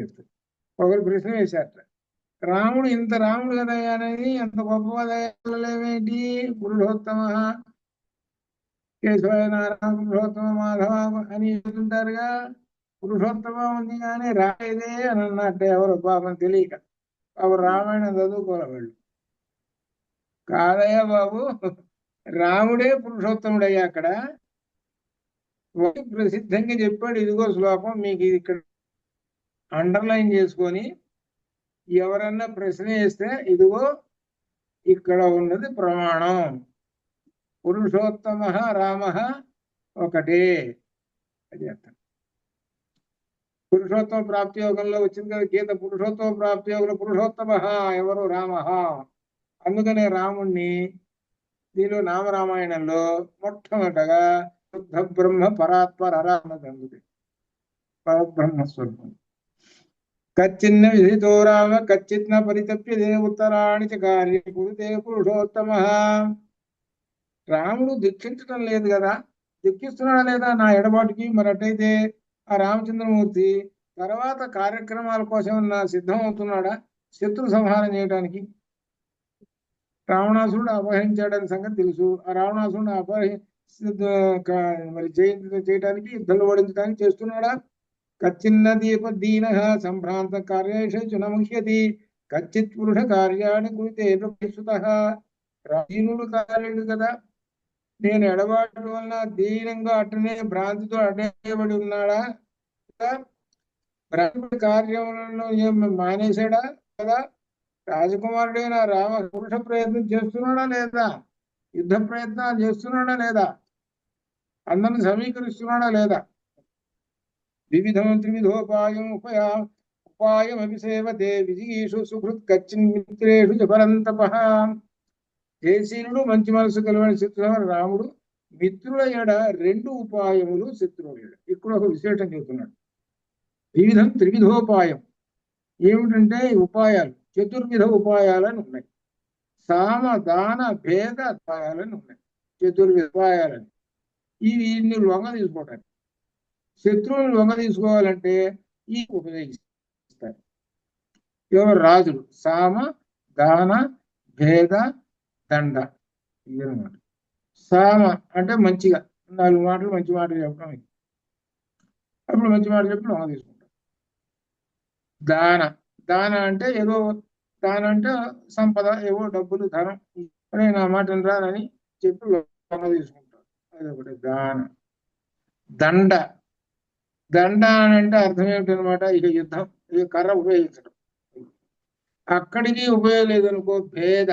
ఒకరు ప్రశ్న వేశారట, రాముడు ఇంత రాముడు కదా అనేది ఎంత గొప్పవాదేంటి? పురుషోత్తమ కేశవ నారాయణ పురుషోత్తమ మాధవ అని చెప్తుంటారుగా. పురుషోత్తమ ఉంది కానీ రాయదే అని అన్నట్టు ఎవరు పాపం తెలియక రామాయణం చదువుకోవాలి వాళ్ళు. కాదయ్యా బాబు, రాముడే పురుషోత్తముడయ్యా. అక్కడ ప్రసిద్ధంగా చెప్పాడు, ఇదిగో శ్లోకం మీకు ఇక్కడ అండర్లైన్ చేసుకొని ఎవరన్నా ప్రశ్న వేస్తే ఇదిగో ఇక్కడ ఉన్నది ప్రమాణం. పురుషోత్తమ రామ ఒకటే. అది అర్థం. పురుషోత్తమ ప్రాప్తి యోగంలో వచ్చింది కదా గీత. పురుషోత్తమ ప్రాప్తి యోగంలో పురుషోత్తమ ఎవరు? రామ. అందుకనే రాముణ్ణి దీనిలో నామరామాయణంలో మొట్టమొదటగా శుద్ధ బ్రహ్మ పరాత్పర అందుకే పరబ్రహ్మస్వరూపం. కచ్చిన్న విధితో రామ కచ్చిన్న పరితప్యతే ఉత్తరాణి చ కార్య కురుతే పురుషోత్తమ. రాముడు దుఃఖించడం లేదు కదా, దుఃఖిస్తున్నాడా లేదా నా ఎడబాటుకి? మరి అట్టయితే ఆ రామచంద్రమూర్తి తర్వాత కార్యక్రమాల కోసం సిద్ధం అవుతున్నాడా? శత్రు సంహారం చేయడానికి. రావణాసురుడు అపహరించాడని సంగతి తెలుసు. ఆ రావణాసురుడు మరి చేయడానికి యుద్ధంలో ఓడించడానికి చేస్తున్నాడా? కచ్చిన్న దీప దీన సంభ్రాంత కార్యేషు నముష్యతి కచ్చిత్ పురుష కార్యాన్ని కురితే దీనుడు కార్యుడు కదా. నేను ఎడబాటు వలన దీనంగా అట్టనే భ్రాంతితో అడ్డేయబడి ఉన్నాడా? భ్రాంతి కార్యములను మానేశాడా కదా? రాజకుమారుడైన రామ పురుష ప్రయత్నం చేస్తున్నాడా లేదా? యుద్ధ ప్రయత్నాలు చేస్తున్నాడా లేదా? అందరిని సమీకరిస్తున్నాడా లేదా? వివిధం త్రివిధోపాయం ఉపాయం అభిసేవతే విజయీషు సుహృత్ కచ్చిన్ మిత్రేషు పరంతపః. జయశీలుడు మంచి మనసు కలవాడి శత్రువు రాముడు మిత్రుల ఎడ 2 ఉపాయములు శత్రువుల ఎడ. ఇక్కడ ఒక విశేషం చెబుతున్నాడు. వివిధం త్రివిధోపాయం. ఏమిటంటే ఉపాయాలు చతుర్విధ ఉపాయాలని ఉన్నాయి. సామ దాన భేద ఉపాయాలని ఉన్నాయి. చతుర్విధ ఉపాయాలని ఇన్ని లొంగ తీసుకోవటానికి. శత్రువుని లొంగ తీసుకోవాలంటే ఈ ఉపయోగిస్తారు. ఎవరు రాజులు సామ దాన భేద దండ ఇదన్నమాట. సామ అంటే మంచిగా 4 మాటలు మంచి మాటలు చెప్పడం. అప్పుడు మంచి మాటలు చెప్పి లొంగ తీసుకుంటారు. దాన దాన అంటే ఏదో దాన అంటే సంపద, ఏవో డబ్బులు ధనం అనే నా మాట రానని చెప్పి లొంగ తీసుకుంటారు. అదొకటి దాన. దండ దండ అని అంటే అర్థం ఏమిటనమాట, ఇక యుద్ధం, ఇక కర్ర ఉపయోగించడం. అక్కడికి ఉపయోగం లేదనుకో భేద.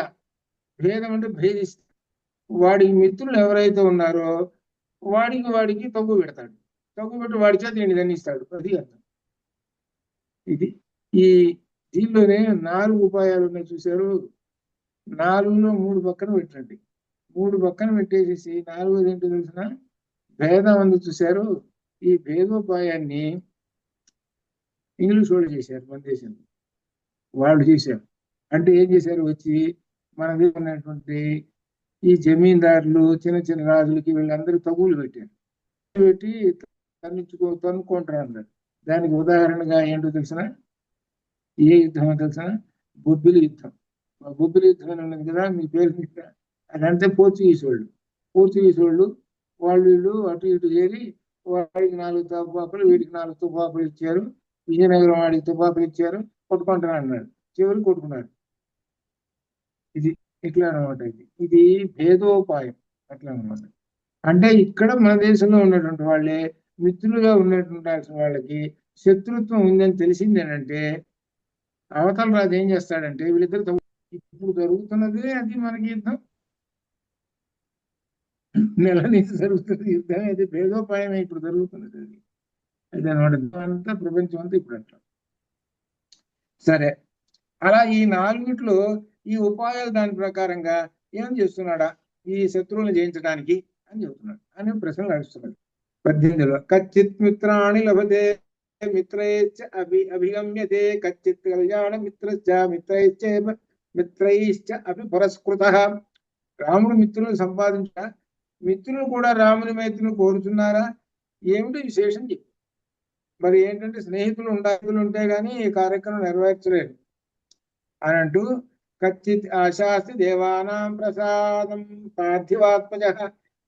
భేదం అంటే భేదిస్తాడు. వాడి మిత్రులు ఎవరైతే ఉన్నారో వాడికి తగ్గు పెడతాడు. తగ్గు పెట్టి వాడి చేత నేను దండిస్తాడు. అది అర్థం. ఇది ఈ దీనిలోనే 4 ఉపాయాలు ఉన్నాయి చూశారు. 4లో 3 పక్కన పెట్టండి. 3 పక్కన పెట్టేసేసి 4వది ఏంటో తెలిసిన భేదం ఉంది చూశారు. ఈ భేదోపాయాన్ని ఇంగ్లీష్ వాళ్ళు చేశారు. మన దేశంలో వాళ్ళు చేశారు. అంటే ఏం చేశారు, వచ్చి మన దగ్గర ఉన్నటువంటి ఈ జమీందారులు చిన్న చిన్న రాజులకి వీళ్ళందరూ తగులు పెట్టారు. పెట్టి తన్నుకుంటారు అన్నారు. దానికి ఉదాహరణగా ఏంటో తెలిసిన ఏ యుద్ధం తెలిసిన బొబ్బిలి యుద్ధం. బొబ్బిలి యుద్ధం అని ఉన్నది కదా మీ పేరు మీద. అదంటే పోర్చుగీస్ వాళ్ళు వీళ్ళు అటు ఇటు చేరి వాడికి 4 తుపాకులు వీడికి 4 తుపాకులు ఇచ్చారు. విజయనగరం వాడికి తుపాకులు ఇచ్చారు. కొట్టుకుంటారు అన్నాడు. చివరికి కొట్టుకున్నారు. ఇది ఇట్లా అనమాట. ఇది భేదోపాయం అట్లా అనమాట. అంటే ఇక్కడ మన దేశంలో ఉన్నటువంటి వాళ్ళే మిత్రులుగా ఉన్నటువంటి వాళ్ళకి శత్రుత్వం ఉందని తెలిసిందేనంటే అవతల రాజు ఏం చేస్తాడంటే వీళ్ళిద్దరు ఇప్పుడు జరుగుతున్నదే అది మనకి యుద్ధం. నెల నుంచి జరుగుతున్నది యుద్ధం. అది భేదోపాయమే ఇప్పుడు జరుగుతున్నది. అది అనమాట. అంతా ప్రపంచం అంతా ఇప్పుడు అట్లా. సరే, అలా ఈ 4 ఈ ఉపాయాలు దాని ప్రకారంగా ఏం చేస్తున్నాడా ఈ శత్రువులను జయించడానికి అని చెబుతున్నాడు అని ప్రశ్నలు నడుస్తున్నాడు. 18లో కచ్చిత్ మిత్రాణి లభతే మిత్రైశ్చ అభిగమ్యతే కచ్చిత్ కళ్యాణ మిత్రైశ్చ అభి పురస్కృతః. రాముడు మిత్రులను సంపాదించ మిత్రులు కూడా రాముని మైత్రులు కోరుతున్నారా ఏమిటి విశేషం చెప్పు. మరి ఏంటంటే స్నేహితులు ఉంటే గానీ ఈ కార్యక్రమం నెరవేర్చలేరు అని అంటూ కచ్చిత్ ఆశాస్తి దేవానాం ప్రసాదం పార్థివాత్మజ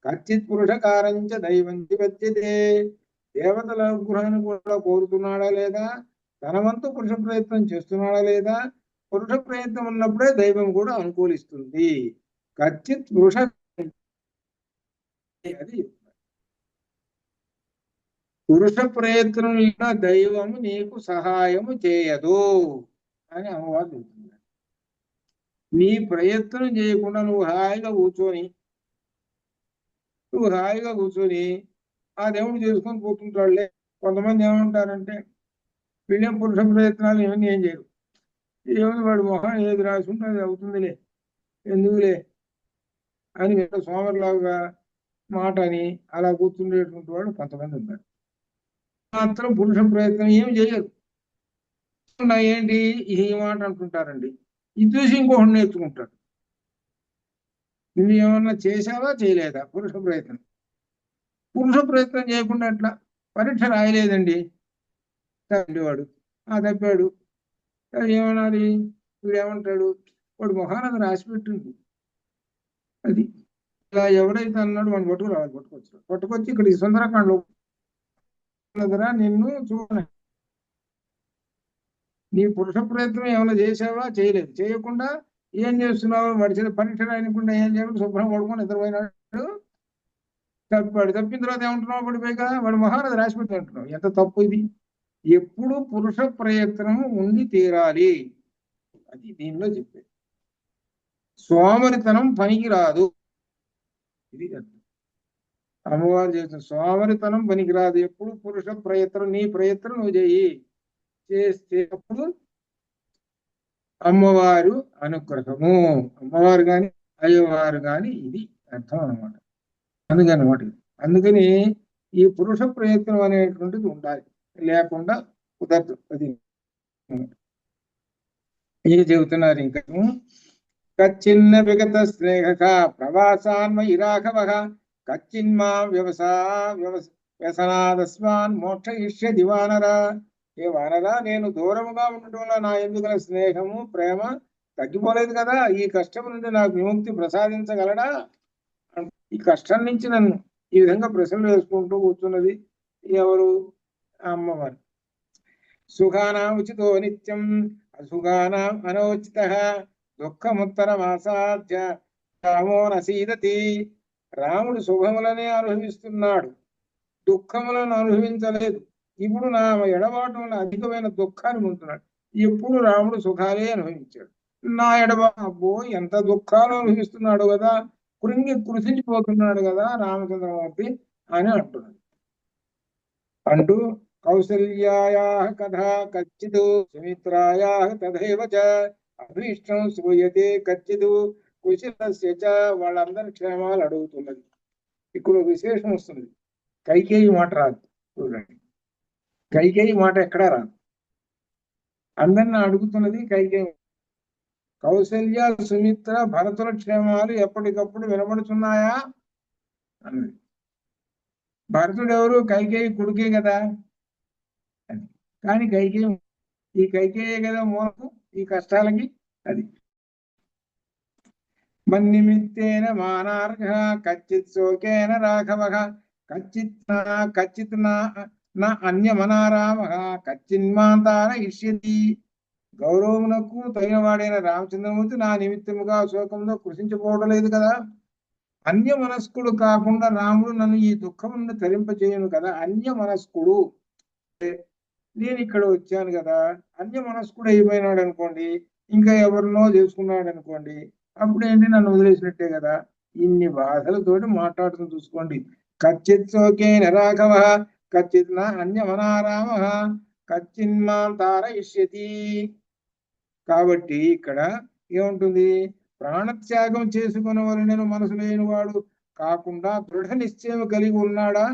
కచ్చిత్ పురుషకారంచ దైవం నిబధ్యతే. దేవతల అనుగ్రహాన్ని కూడా కోరుతున్నాడా లేదా, తన వంతు పురుష ప్రయత్నం చేస్తున్నాడా లేదా. పురుష ప్రయత్నం ఉన్నప్పుడే దైవం కూడా అనుకూలిస్తుంది. కచ్చిత్ పురుష అది పురుష ప్రయత్నం దైవము నీకు సహాయము చేయదు అని అమ్మవారు చెబుతుంది. నీ ప్రయత్నం చేయకుండా నువ్వు హాయిగా కూర్చొని ఆ దేవుడు చేసుకొని పోతుంటాడులే. కొంతమంది ఏమంటారంటే వీళ్ళేం పురుష ప్రయత్నాలు ఇవన్నీ ఏం చేయరు, ఏమైనా వాడు మొహం ఏది రాసుకుంటే అది అవుతుందిలే ఎందుకులే అని సోమరిలాగా మాట అని అలా కూర్చుండేటువంటి వాడు కొంతమంది ఉన్నారు. మాత్రం పురుష ప్రయత్నం ఏమి చేయరు. ఏంటి ఈ మాట అంటుంటారండి. ఇది చూసి ఇంకొకటి నేర్చుకుంటాడు. నువ్వు ఏమన్నా చేసావా చేయలేదా పురుష ప్రయత్నం చేయకుండా అట్లా పరీక్ష రాయలేదండి వాడు తప్పాడు ఏమనాలి, వీడు ఏమంటాడు, వాడు మొహాన్ని రాసి పెట్టింది. అది ఇలా ఎవడైతే అన్నాడు వాడిని పట్టుకొచ్చి ఇక్కడ ఈ సుందరకాండలో నిన్ను చూడ నీ పురుష ప్రయత్నం ఏమైనా చేసావా చేయలేదు, చేయకుండా ఏం చేస్తున్నావు వాడి చేత పరీక్ష రాయకుండా ఏం చేయకుండా శుభ్రం పడుకొని నిద్రపోయినాడు. తప్పిన తర్వాత ఏమంటున్నావు పడిపోయిగా వాడు మహారాజు రాసిపెట్టి అంటున్నావు. ఎంత తప్పు ఇది. ఎప్పుడు పురుష ప్రయత్నం ఉండి తీరాలి. అది దీనిలో చెప్పేది. సోమరితనం పనికి రాదు. ఇది అమ్మవారు చేసిన సోమరితనం పనికిరాదు. ఎప్పుడు పురుష ప్రయత్నం నీ ప్రయత్నం నువ్వు చేసేటప్పుడు అమ్మవారు అనుగ్రహము. అమ్మవారు కానీ అయ్యేవారు కానీ ఇది అర్థం అనమాట. అందుకని ఈ పురుష ప్రయత్నం అనేటువంటిది ఉండాలి, లేకుండా కుదరదు. అది ఇక చెబుతున్నారు ఇంకా. కచ్చిన్న విగత స్నేహక ప్రవాసాన్మయి రాఘవ కచ్చిన్మా వ్యసనాదస్మాన్ మోక్షయిష్యతి వానరా. ఏ వానరా, నేను దూరముగా ఉండటం వల్ల నా ఎందుకు స్నేహము ప్రేమ తగ్గిపోలేదు కదా, ఈ కష్టం నుండి నాకు విముక్తి ప్రసాదించగలడా? ఈ కష్టం నుంచి నన్ను ఈ విధంగా ప్రశ్నలు వేసుకుంటూ కూర్చున్నది ఎవరు? అమ్మవారు. సుఖానాం ఉచితో నిత్యం అసుఖానాం అనోచిత దుఃఖముత్తరమాసాధ్య రామో నసీదతి. రాముడు సుఖములనే అనుభవిస్తున్నాడు, దుఃఖములను అనుభవించలేదు. ఇప్పుడు నా ఎడబాటు వల్ల అధికమైన దుఃఖాన్ని పొందుతున్నాడు. ఎప్పుడు రాముడు సుఖాలే అనుభవించాడు, నా అబ్బో ఎంత దుఃఖాలు అనుభవిస్తున్నాడు కదా, కృషించిపోతున్నాడు కదా రామచంద్రమూర్తి అని అంటూ కౌసల్యాయా కథా కచ్చిత్ సుమిత్రాయా తథైవ చ అభీష్టం శ్రూయతే కచ్చిత్ కుశలస్య చ. వాళ్ళందరి క్షేమాలు అడుగుతున్నది. ఇక్కడ విశేషం వస్తుంది, కైకేయి మాట రాదు. చూడండి, కైకేయి మాట ఎక్కడా రాదు, అందరిని అడుగుతున్నది కైకేయి. కౌసల్య సుమిత్ర భరతుల క్షేమాలు ఎప్పటికప్పుడు వినబడుతున్నాయా అన్నది. భరతుడు ఎవరు? కైకేయి కొడుకే కదా. కానీ ఈ కైకేయే కదా మూలకు ఈ కష్టాలకి. అది మన్నిమిత్తేన మానార్హ కచ్చిత్ శోకేన రాఘవ కచ్చిత్ నా అన్యమనారామ కచ్చిన్మాంతాన ఇష్యతి. గౌరవమునకు తగిన వాడైన రామచంద్రమూర్తి నా నిమిత్తముగా శోకంలో కృషించకపోవడం లేదు కదా. అన్య మనస్కుడు కాకుండా రాముడు నన్ను ఈ దుఃఖం నుండి తరింపచేయను కదా. అన్య మనస్కుడు, నేను ఇక్కడ వచ్చాను కదా, అన్య మనస్కుడు అయిపోయినాడు అనుకోండి, ఇంకా ఎవరినో చేసుకున్నాడు అనుకోండి, అప్పుడు ఏంటి, నన్ను వదిలేసినట్టే కదా. ఇన్ని బాధలతోటి మాట్లాడుతూ చూసుకోండి. కచ్చిత్ శోకేన రాఘవ కచ్చిత్ నా అన్యమనారామ కచ్చిన్మాం తారయిష్యతి. కాబట్టి ఇక్కడ ఏముంటుంది, ప్రాణత్యాగం చేసుకునే వాళ్ళని మనసు లేనివాడు కాకుండా దృఢ నిశ్చయం కలిగి ఉన్నాడా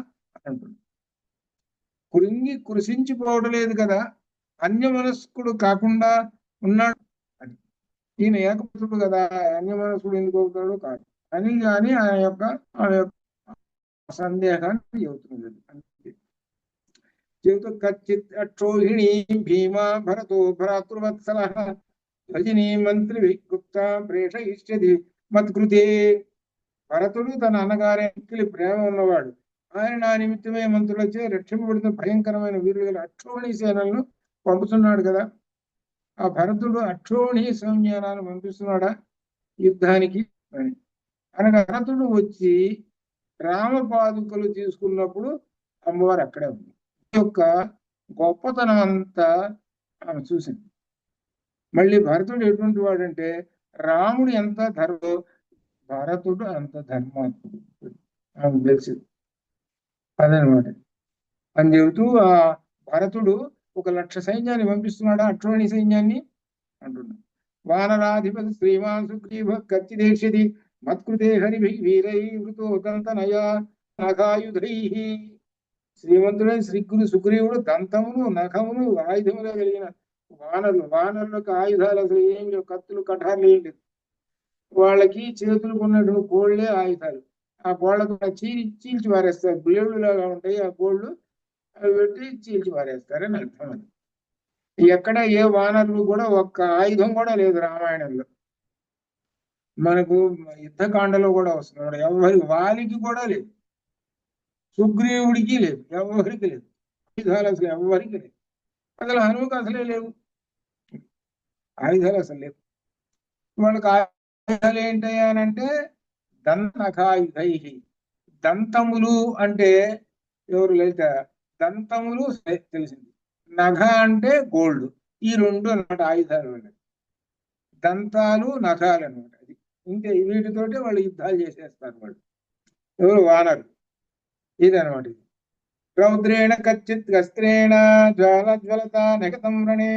అంటుంది. కృషించిపోవడం లేదు కదా, అన్య మనస్కుడు కాకుండా ఉన్నాడు. అది ఈయన ఏకపుత్రుడు కదా, అన్య మనస్కుడు ఎందుకు అవుతాడు కాదు అని కానీ ఆ యొక్క సందేహాన్ని చెబుతుంది. కచ్చిత్ అక్షోహిణి భీమా భరతో భ్రాతృవత్సల భజిని మంత్రి గుప్తా ప్రేషయిష్యతి మత్కృతే. భరతుడు తన అన్నగారి ప్రేమ ఉన్నవాడు, ఆయన నా నిమిత్తమే మంత్రులచే రక్షింపబడుతున్న భయంకరమైన వీరుల అక్షోణి సేనలను పంపుతున్నాడు కదా. ఆ భరతుడు అక్షోణి సైన్యాలను పంపిస్తున్నాడా యుద్ధానికి అని. అనగా భరతుడు వచ్చి రామపాదుకలు తీసుకున్నప్పుడు అమ్మవారు అక్కడే ఉంది. ఈ యొక్క గొప్పతనం అంతా ఆమె చూసింది. మళ్ళీ భరతుడు ఎటువంటి వాడంటే, రాముడు ఎంత ధర్మో భరతుడు అంత ధర్మాత్ముడు ఆమె తెలిసింది. అదనమాట అని చెబుతూ ఆ భరతుడు 1,00,000 సైన్యాన్ని పంపిస్తున్నాడా, అక్షోణి సైన్యాన్ని అంటున్నాడు. వానరాధిపతి శ్రీమాన్ సుగ్రీవ కచ్చిదేశది మత్కృతే హరి వీరై వృతో దంతనయా నఖాయుధై. శ్రీమంతుడైన సుగ్రీవుడు దంతమును నఖమును ఆయుధములు కలిగిన వానరులకు ఆయుధాలు అసలు ఏమి లేవు, కత్తులు కఠార్లు ఏం లేదు. వాళ్ళకి చేతులకు ఉన్నటువంటి గోళ్లే ఆయుధాలు. ఆ గోళ్లకు చీల్చి పారేస్తారు, బ్లేడ్లు లాగా ఉంటాయి ఆ గోళ్లు, అవి పెట్టి చీల్చి పారేస్తారని అర్థం. అది ఎక్కడ ఏ వానరులు కూడా ఒక్క ఆయుధం కూడా లేదు రామాయణంలో. మనకు యుద్ధకాండలో కూడా వస్తుంది, ఎవరి వాలికి కూడా లేదు, సుగ్రీవుడికి లేదు, ఎవరికి లేదు ఆయుధాలు, అసలు ఎవరికి లేదు. అసలు హనుమకు అసలే లేవు ఆయుధాలు, అసలు లేవు. వాళ్ళకి ఆయుధాలు ఏంటంటే దంతనఖాయుధై. దంతములు అంటే ఎవరు లలిత, దంతములు తెలిసింది, నఖ అంటే గోల్డ్, ఈ రెండు అన్నమాట ఆయుధాలు. దంతాలు నఖాలు అనమాట. అది ఇంకే, వీటితోటి వాళ్ళు యుద్ధాలు చేసేస్తారు వాళ్ళు, ఎవరు వానరు. ఇదనమాట. ఇది రౌద్రేణ కచ్చిత్ గస్త్రేణ జ్వాలజ్వలత నగతం రణే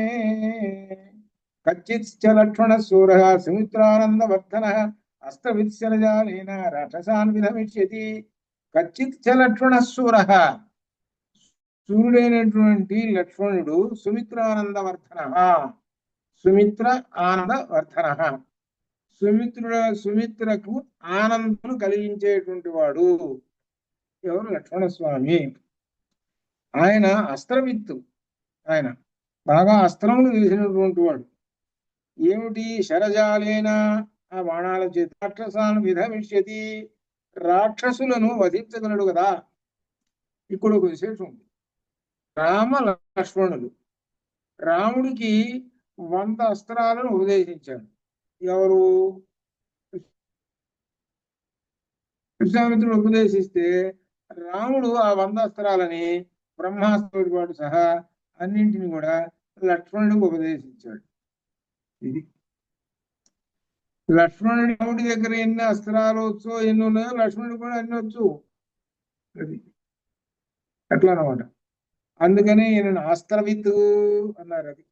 కచ్చిత్ లక్ష్మణ సూర సుమిత్రానందవర్ధన అస్త్రవిత్సరజాలేన రాక్షసాన్ విధమిష్యతి కచ్చిత్ చ లక్ష్మణ శూర. సూర్యుడైనటువంటి లక్ష్మణుడు సుమిత్రానందవర్ధన, సుమిత్ర ఆనందవర్ధన, సుమిత్రకు ఆనందం కలిగించేటువంటి వాడు ఎవరు? లక్ష్మణస్వామి. ఆయన అస్త్రవిత్తు, ఆయన బాగా అస్త్రములు తెలిసినటువంటి వాడు. ఏమిటి? శరజాలేన, ఆ బాణాల చేత. రాక్షసాన్ విధమిష్యతి, రాక్షసులను వధించగలడు కదా. ఇక్కడ ఒక విశేషం ఉంది. రామ లక్ష్మణులు రాముడికి 100 అస్త్రాలను ఉపదేశించాడు. ఎవరు? విశ్వామిత్రుడు ఉపదేశిస్తే రాముడు ఆ 100 అస్త్రాలని బ్రహ్మాస్త్రుడి పాటు సహా అన్నింటిని కూడా లక్ష్మణుడికి ఉపదేశించాడు. ఇది లక్ష్మణుడి రాముడి దగ్గర ఎన్ని అస్త్రాలు వచ్చో, ఎన్ని ఉన్నాయో లక్ష్మణుడు కూడా అన్ని వచ్చు. అది అట్లా అనమాట. అందుకని ఈయన అస్త్రవిత్ అన్నారు. అది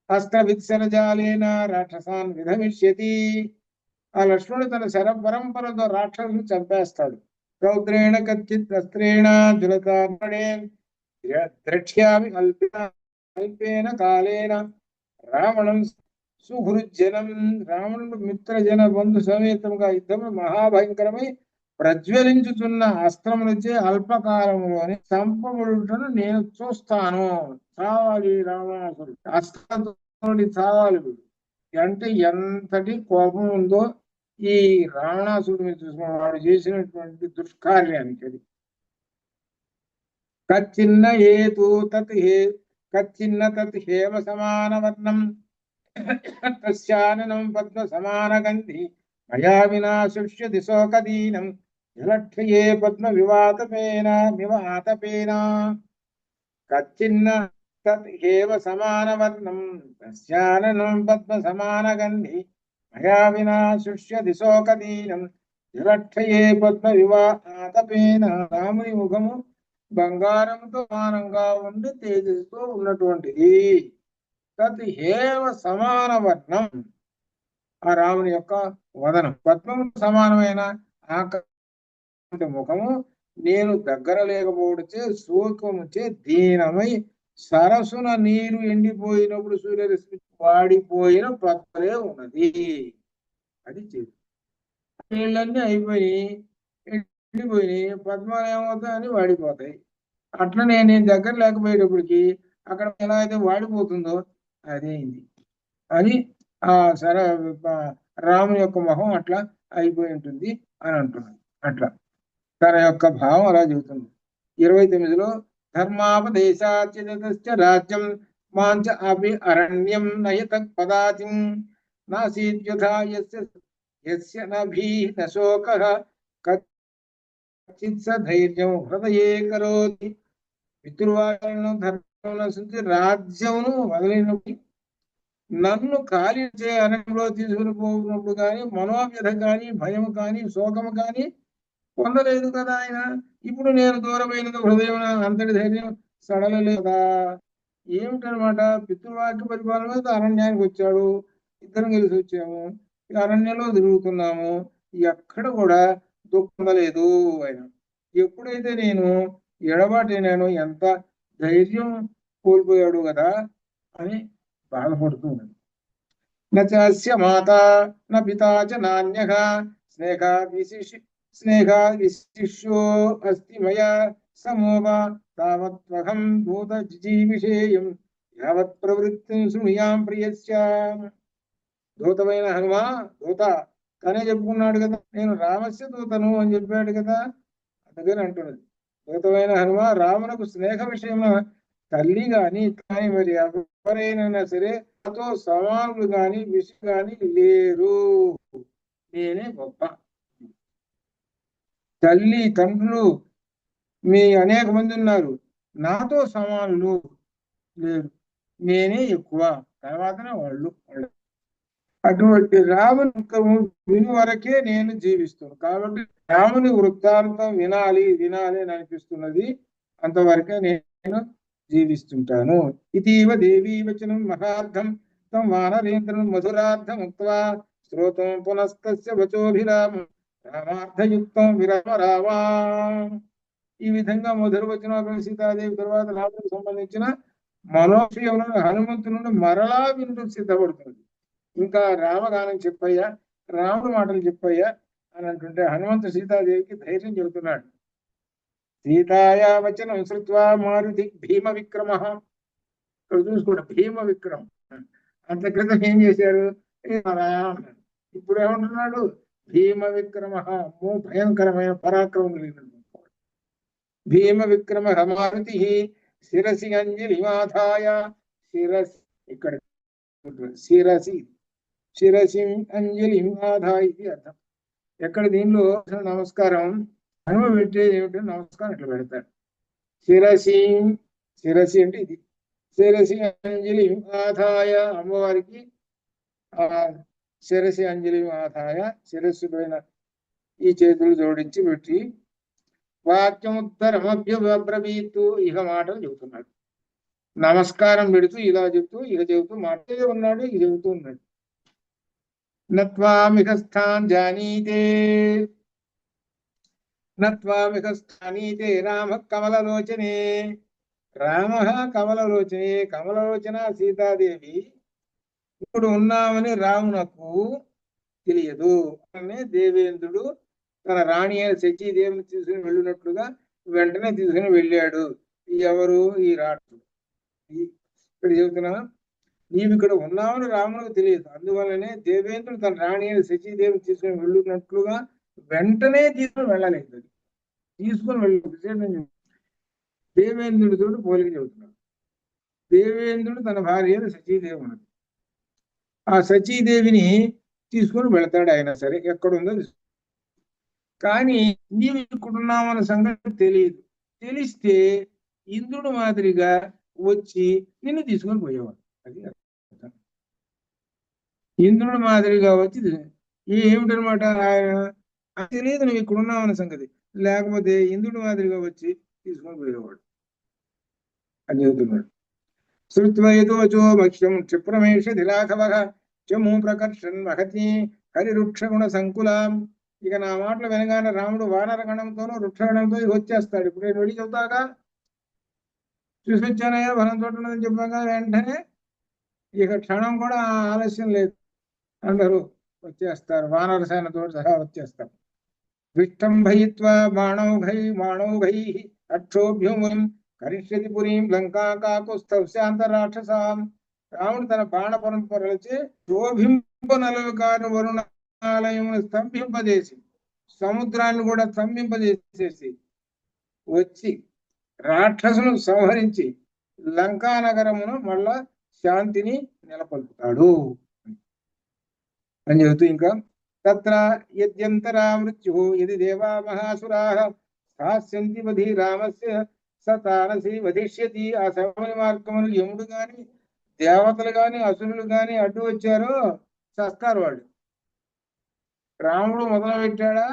అస్త్రవిత్ శరజాలేన రాక్షసాన్ విధమిష్యతి. ఆ లక్ష్మణుడు తన శర పరంపరతో రాక్షసుని చంపేస్తాడు. రౌద్రేణ కచ్చిత్ అస్త్రేణ జ్వలతాడే ద్రక్ష్యామి అల్పేన కాలేన రావణం సుహృజ్జనం. రావణుడు మిత్రజన బంధు సమేతంగా యుద్ధము మహాభయంకరమై ప్రజ్వలించుతున్న అస్త్రములచే అల్పకాలంలోనే చంపబడుటను నేను చూస్తాను. చావాలి రావణాసురుడు, అస్త్రంతో చావాలి. అంటే ఎంతటి కోపం ఉందో ఈ రావణాసురుడిని చూసిన వాడు చేసినటువంటి దుష్కార్యానికి. అది కచ్చిన్న ఏతు తత్ హేమ సమాన వర్ణం తస్యాననం పద్మ సమాన గంధి మయా వినా శుష్యతి శోకదీనం జలక్షయే పద్మ వివాతపేన కచ్చిన్న తత్ హేమ సమాన వర్ణం తస్యాననం పద్మ సమాన గంధి మయా వినా శుష్యతి శోకదీనం జలక్షయే పద్మ వివాతపేన. రాముని ముఖము బంగారంతో సమానంగా ఉండి తేజస్తో ఉన్నటువంటిది. తత్ హేమ సమాన వర్ణం, ఆ రాముని యొక్క వదనం పద్మము సమానమైన ఆకాశ ముఖము. నేను దగ్గర లేకపోవడచే శోకముచే దీనమై సరస్సున నీరు ఎండిపోయినప్పుడు సూర్యరశ్మి వాడిపోయిన పద్మలే ఉన్నది. అది చేదు. నీళ్ళన్నీ అయిపోయి ఎండిపోయినాయి, పద్మాలు ఏమవుతాయని వాడిపోతాయి. అట్లనే నేను దగ్గర లేకపోయేటప్పటికి అక్కడ ఎలా అయితే వాడిపోతుందో అదేంది అని ఆ రాముని యొక్క మొహం అట్లా అయిపోయి ఉంటుంది అని అంటున్నాడు. అట్లా తన యొక్క భావం అలా చెబుతుంది. 29లో ధర్మాపదేశాచ రాజ్యం మాంచ అపి అరణ్యం నయత పదాతిం నాసీద్యథా యస్య నభీ నశోకః కచ్చిత్ స ధైర్యం హృదయే కరోతి. పితృవాళ్లను ధర్మం రాజ్యమును వదిలినప్పుడు నన్ను కాలించే అరణ్యంలో తీసుకుని పోయినప్పుడు కానీ మనోవ్యధ కానీ భయము కానీ శోకము కానీ పొందలేదు కదా ఆయన. ఇప్పుడు నేను దూరమైనది హృదయం అంతటి ధైర్యం సడలలేదా? ఏమిటనమాట? పితృవాక్య పరిపాలన మీద అరణ్యానికి వచ్చాడు, ఇద్దరం కలిసి వచ్చాము, అరణ్యంలో తిరుగుతున్నాము, ఎక్కడ కూడా దుఃఖం లేదు ఆయన. ఎప్పుడైతే నేను ఎడబాటైనాను ఎంత ధైర్యం కోల్పోయాడు కదా అని బాధపడుతున్నాడు. నస్య మాత న పితా చ నాన్యః స్నేహాద్ విశిష్యో అస్తి మయా సమోవా తావత్వహం భూత జిజీవిషేయం యావత్ ప్రవృత్తిం శృణుయాం ప్రియస్య. దూతమైన హనుమా, దూత తనే చెప్పుకున్నాడు కదా, నేను రామస్య దూతను అని చెప్పాడు కదా, అందుకని అంటున్నది. దూతమైన హనుమ, రామునకు స్నేహ విషయంలో తల్లి గాని మరి ఎవరైనా సరే నాతో సమానులు గాని విషయం గాని లేరు. నేనే గొప్ప. తల్లి తండ్రులు మీ అనేక మంది ఉన్నారు, నాతో సమానులు లేరు, నేనే ఎక్కువ, తర్వాతనే వాళ్ళు. అటువంటి రాముని విను వరకే నేను జీవిస్తాను. కాబట్టి రాముని వృత్తాంతం వినాలి అని అనిపిస్తున్నది, అంతవరకే నేను జీవిస్తుంటాను. ఇటీవ దేవీ వచనం మహార్థం తం వానరేంద్రం మధురార్థం ఉక్త్వా శ్రోతం పునస్తస్య వచోభిరామం రామార్థయుక్తం విరామ రావా. ఈ విధంగా మొదటి వచ్చిన సీతాదేవి తర్వాత రాముడికి సంబంధించిన మనోషయములను హనుమంతు నుండి మరలా వినుటకు సిద్ధపడుతుంది. ఇంకా రామగానం చెప్పయ్యా, రాముడు మాటలు చెప్పయ్యా అని అంటుంటే హనుమంతు సీతాదేవికి ధైర్యం చెబుతున్నాడు. సీతాయా వచనం శ్రుత్వా మారుతి భీమ విక్రమ. ఇక్కడ చూసుకోండి, భీమ విక్రమం. అంత క్రితం ఏం చేశారు? ఇప్పుడు ఏమంటున్నాడు? భీమ విక్రమ, భయంకరమైన పరాక్రమం కలిగినటువంటి భీమ విక్రమ మారుతి శిరసి అంజలి మాధాయ. శిరసి ఇక్కడ శిరసి, శిరసి అంజలి మాధాయ ఇది అర్థం. ఎక్కడ దీనిలో నమస్కారం హనుమ పెట్టేది ఏమిటో నమస్కారం ఇట్లా పెడతాడు. శిరసి, శిరసి అంటే ఇది. శిరసి అంజలి ఆధాయ, అమ్మవారికి ఆ శిరసి అంజలి ఆధాయ, శిరస్సు పైన ఈ చేతులు జోడించి పెట్టి వాక్యముత్తరమభ్యబ్రవీతు, ఇక మాటలు చెబుతున్నాడు. నమస్కారం పెడుతూ ఇలా చెబుతూ ఇక చెబుతూ మాటలే ఉన్నాడు, ఇక చెబుతూ ఉన్నాడు. నత్వామిక స్థాన్ జానీతే, నత్వామిక స్థానీతే రామ కమలలోచనే. రామ కమలలోచనే, కమలలోచన సీతాదేవి ఇప్పుడు ఉన్నామని రామునకు తెలియదు అని దేవేంద్రుడు తన రాణి అయిన శచీదేవిని తీసుకుని వెళ్ళినట్లుగా వెంటనే తీసుకుని వెళ్ళాడు. ఎవరు? ఈ రాక్షసుడు. ఇక్కడ చెబుతున్నా, నీవు ఇక్కడ ఉన్నామని రామునకు తెలియదు, అందువల్లనే దేవేంద్రుడు తన రాణి అయిన శచీదేవిని తీసుకుని వెళ్ళినట్లుగా వెంటనే తీసుకుని వెళ్ళలేదు. తీసుకుని వెళ్ళలేదు. దేవేంద్రుడితో పోలిక చెబుతున్నాడు. దేవేంద్రుడు తన భార్య శచీదేవి ఉన్నది, ఆ శచీదేవిని తీసుకొని వెళతాడు. అయినా సరే ఎక్కడుందో కానీ నీవు ఇక్కడున్నామన్న సంగతి తెలియదు. తెలిస్తే ఇంద్రుడు మాదిరిగా వచ్చి నిన్ను తీసుకొని పోయేవాడు. అది ఇంద్రుడు మాదిరిగా వచ్చి ఏమిటనమాట, ఆయన తెలియదు నువ్వు ఇక్కడున్నామన్న సంగతి, లేకపోతే ఇంద్రుడు మాదిరిగా వచ్చి తీసుకొని పోయేవాడు అని చెబుతున్నాడు. శృత్వయతోచో భక్ష్యం క్షిప్రమేష దిలాఖవః చమూ ప్రకర్షన్ మహతి హరిరుక్షగుణ సంకులాం. ఇక నా మాటలు వినగానే రాముడు వానర గణంతోనూ వృక్షగణంతో వచ్చేస్తాడు. ఇప్పుడు నేను వెళ్ళి చెబుతాగా, చూసి వచ్చానయ్యా వనం చోట ఉన్నదని చెప్పాగా వెంటనే ఇక క్షణం కూడా ఆలస్యం లేదు, అందరూ వచ్చేస్తారు, వానర సేనతో సహా వచ్చేస్తారు. విష్టంభయిత్వా బాణౌఘై అక్షోభ్యం కరిష్యతి పురీం లంకా కాకుస్తవ్శాంత రాక్షసాం. రాముడు తన బాణ పరంపరలచే శోభింపనలవి కాని వరుణాలయమును స్తంభింపజేసి, సముద్రాన్ని కూడా స్తంభింపజేసేసి వచ్చి రాక్షసును సంహరించి లంకా నగరమును మళ్ళా శాంతిని నెలకొల్పుతాడు అని చెబుతూ ఇంకా తత్ర యద్యంతరా మృత్యు యది దేవా మహాసురాః స్థాస్యంతి వధి రామస్య సతానసి వధిష్యతి. ఆ శబరి మార్గములు యముడు గాని దేవతలు గాని అసురులు గాని అడ్డు వచ్చారో చస్తారు వాళ్ళు. రాముడు మొదలు పెట్టాడా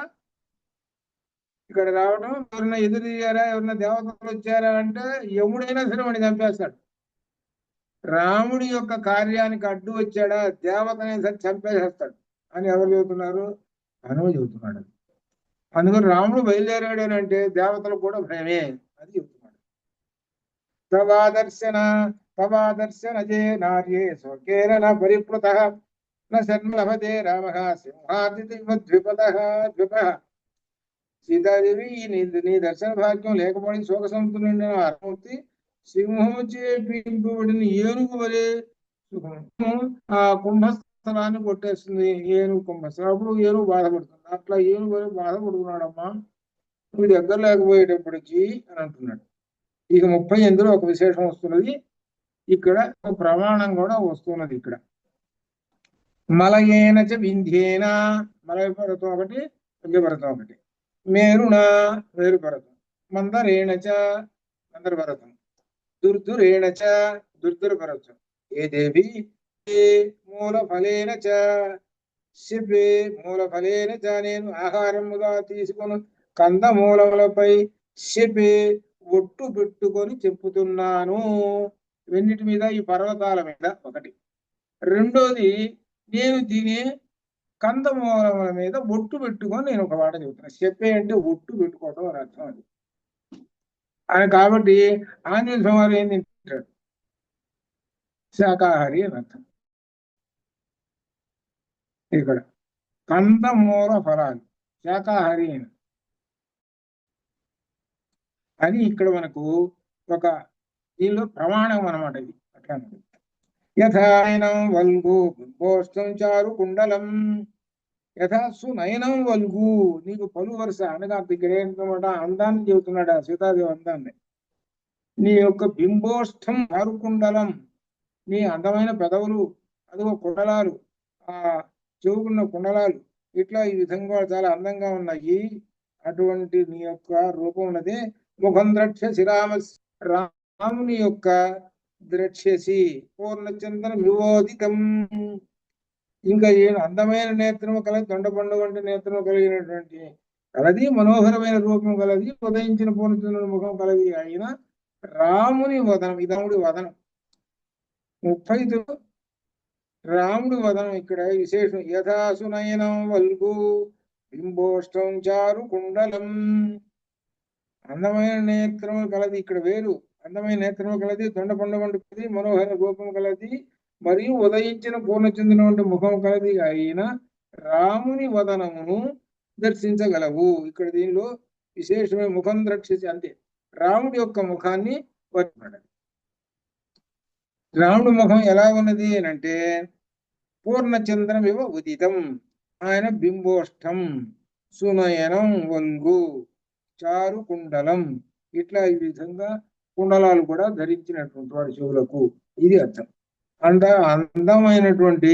ఇక్కడ రావడం, ఎవరన్నా ఎదురు తీయారా, ఎవరన్నా దేవతలు వచ్చారా అంటే యముడైనా సరే వాడిని చంపేస్తాడు. రాముడి యొక్క కార్యానికి అడ్డు వచ్చాడా దేవతనైనా సరే చంపేసేస్తాడు అని ఎవరు చెబుతున్నారు? హనుమ చెబుతున్నాడు. అందుకని రాముడు బయలుదేరాడు అని అంటే దేవతలకు కూడా భయమే అది చెబుతున్నాడు. తవాదర్శన జే నార్యే స్వర్గేన న పరిప్లుతః న శర్మ లభతే రామః సింహాద్రిపతః ద్విపః. సీతాదేవి నీ దర్శన భాగ్యం లేకపోవడం శోక సముద్రుడైన హనుమూర్తి సింహము చే పీడింపబడిన ఏనుగు వలె సుఖము ఆ కుంభస్థలాన్ని కొట్టేస్తుంది. ఏనుగు కుంభస్థలం, అప్పుడు ఏనుగు బాధపడుతుంది. అట్లా ఏనుగు వలె బాధపడుతున్నాడమ్మా నువ్వు దగ్గర లేకపోయేటప్పటికి అని అంటున్నాడు. ఇక 38లో ఒక విశేషం వస్తున్నది, ఇక్కడ ఒక ప్రమాణం కూడా వస్తున్నది. ఇక్కడ మలయేన చ వింధ్యేన, మలయ పర్వతం ఒకటి, వింధ్యపర్వతం ఒకటి, మేరుణ మేరు పర్వతం, మందరేణ చ మందర పర్వతం, దుర్దురేణ చ దుర్దుర పర్వతం, ఏ దేవి మూల ఫలేన చ శిబే మూల ఫలేన చ నేను ఆహారముగా తీసుకొని కందమూలములపై శిబే ఒట్టు పెట్టుకొని చెప్పుతున్నాను. వెన్నిటి మీద, ఈ పర్వతాల మీద ఒకటి. రెండోది నేను తినే కందమూలముల మీద బొట్టు పెట్టుకొని నేను ఒక మాట చెబుతున్నా. చెప్పే అంటే బొట్టు పెట్టుకోవటం అని అర్థం అది. అని కాబట్టి ఆంజనేయ స్వామి ఏం తింటాడు? శాకాహారి అని అర్థం. ఇక్కడ కందమూల ఫలాలు శాకాహారి అని ఇక్కడ మనకు ఒక దీనిలో ప్రమాణం అనమాట. ఇది అట్లా యథాయనం వల్గు గోష్టం చారు కుండలం యథాసు నయనం వల్గు నీకు పలు వరుస అనగా ఇక్కడ ఏంటన్నమాట అందాన్ని చెబుతున్నాడు. ఆ సీతాదేవి అందాన్ని. నీ యొక్క బింబోష్టం చారు కుండలం నీ అందమైన పెదవులు అదిగో కుండలాలు ఆ చెవుకున్న కుండలాలు ఇట్లా ఈ విధంగా చాలా అందంగా ఉన్నాయి. అటువంటి నీ యొక్క రూపం ఉన్నది. ముఖం ద్రక్ష్యసి రాముని యొక్క ద్రక్ష్యసి పూర్ణచంద్ర వివోదితం ఇంకా ఏం అందమైన నేత్రము కలది దొండపండు వంటి నేత్రము కలిగినటువంటి కలది మనోహరమైన రూపం కలది ఉదయించిన పూర్ణచంద్రుని ముఖం కలది అయిన రాముని వదనం. ఇది రాముడి వదనం. 30 రాముడి వదనం ఇక్కడ విశేషం. యథాసునయనం వల్గు బింబోష్టం చారు కుండలం అందమైన నేత్రము కలది. ఇక్కడ వేరు. అందమైన నేత్రము కలది దొండపండు వంటి మనోహర రూపం కలది మరియు ఉదయించిన పూర్ణచంద్రుని వంటి ముఖం కలది అయిన రాముని వదనమును దర్శించగలవు. ఇక్కడ దీనిలో విశేషమైన ముఖం ద్రక్షించి అంతే రాముడి యొక్క ముఖాన్ని వర్ణించాడు. రాముడి ముఖం ఎలా ఉన్నది అని అంటే పూర్ణచంద్రం ఇవ ఉదితం ఆయన బింబోష్టం సునయనం వంగు చారు కుండలం ఇట్లా ఈ విధంగా కుండలాలు కూడా ధరించినటువంటి వారి చెవులకు. ఇది అర్థం. అందమైనటువంటి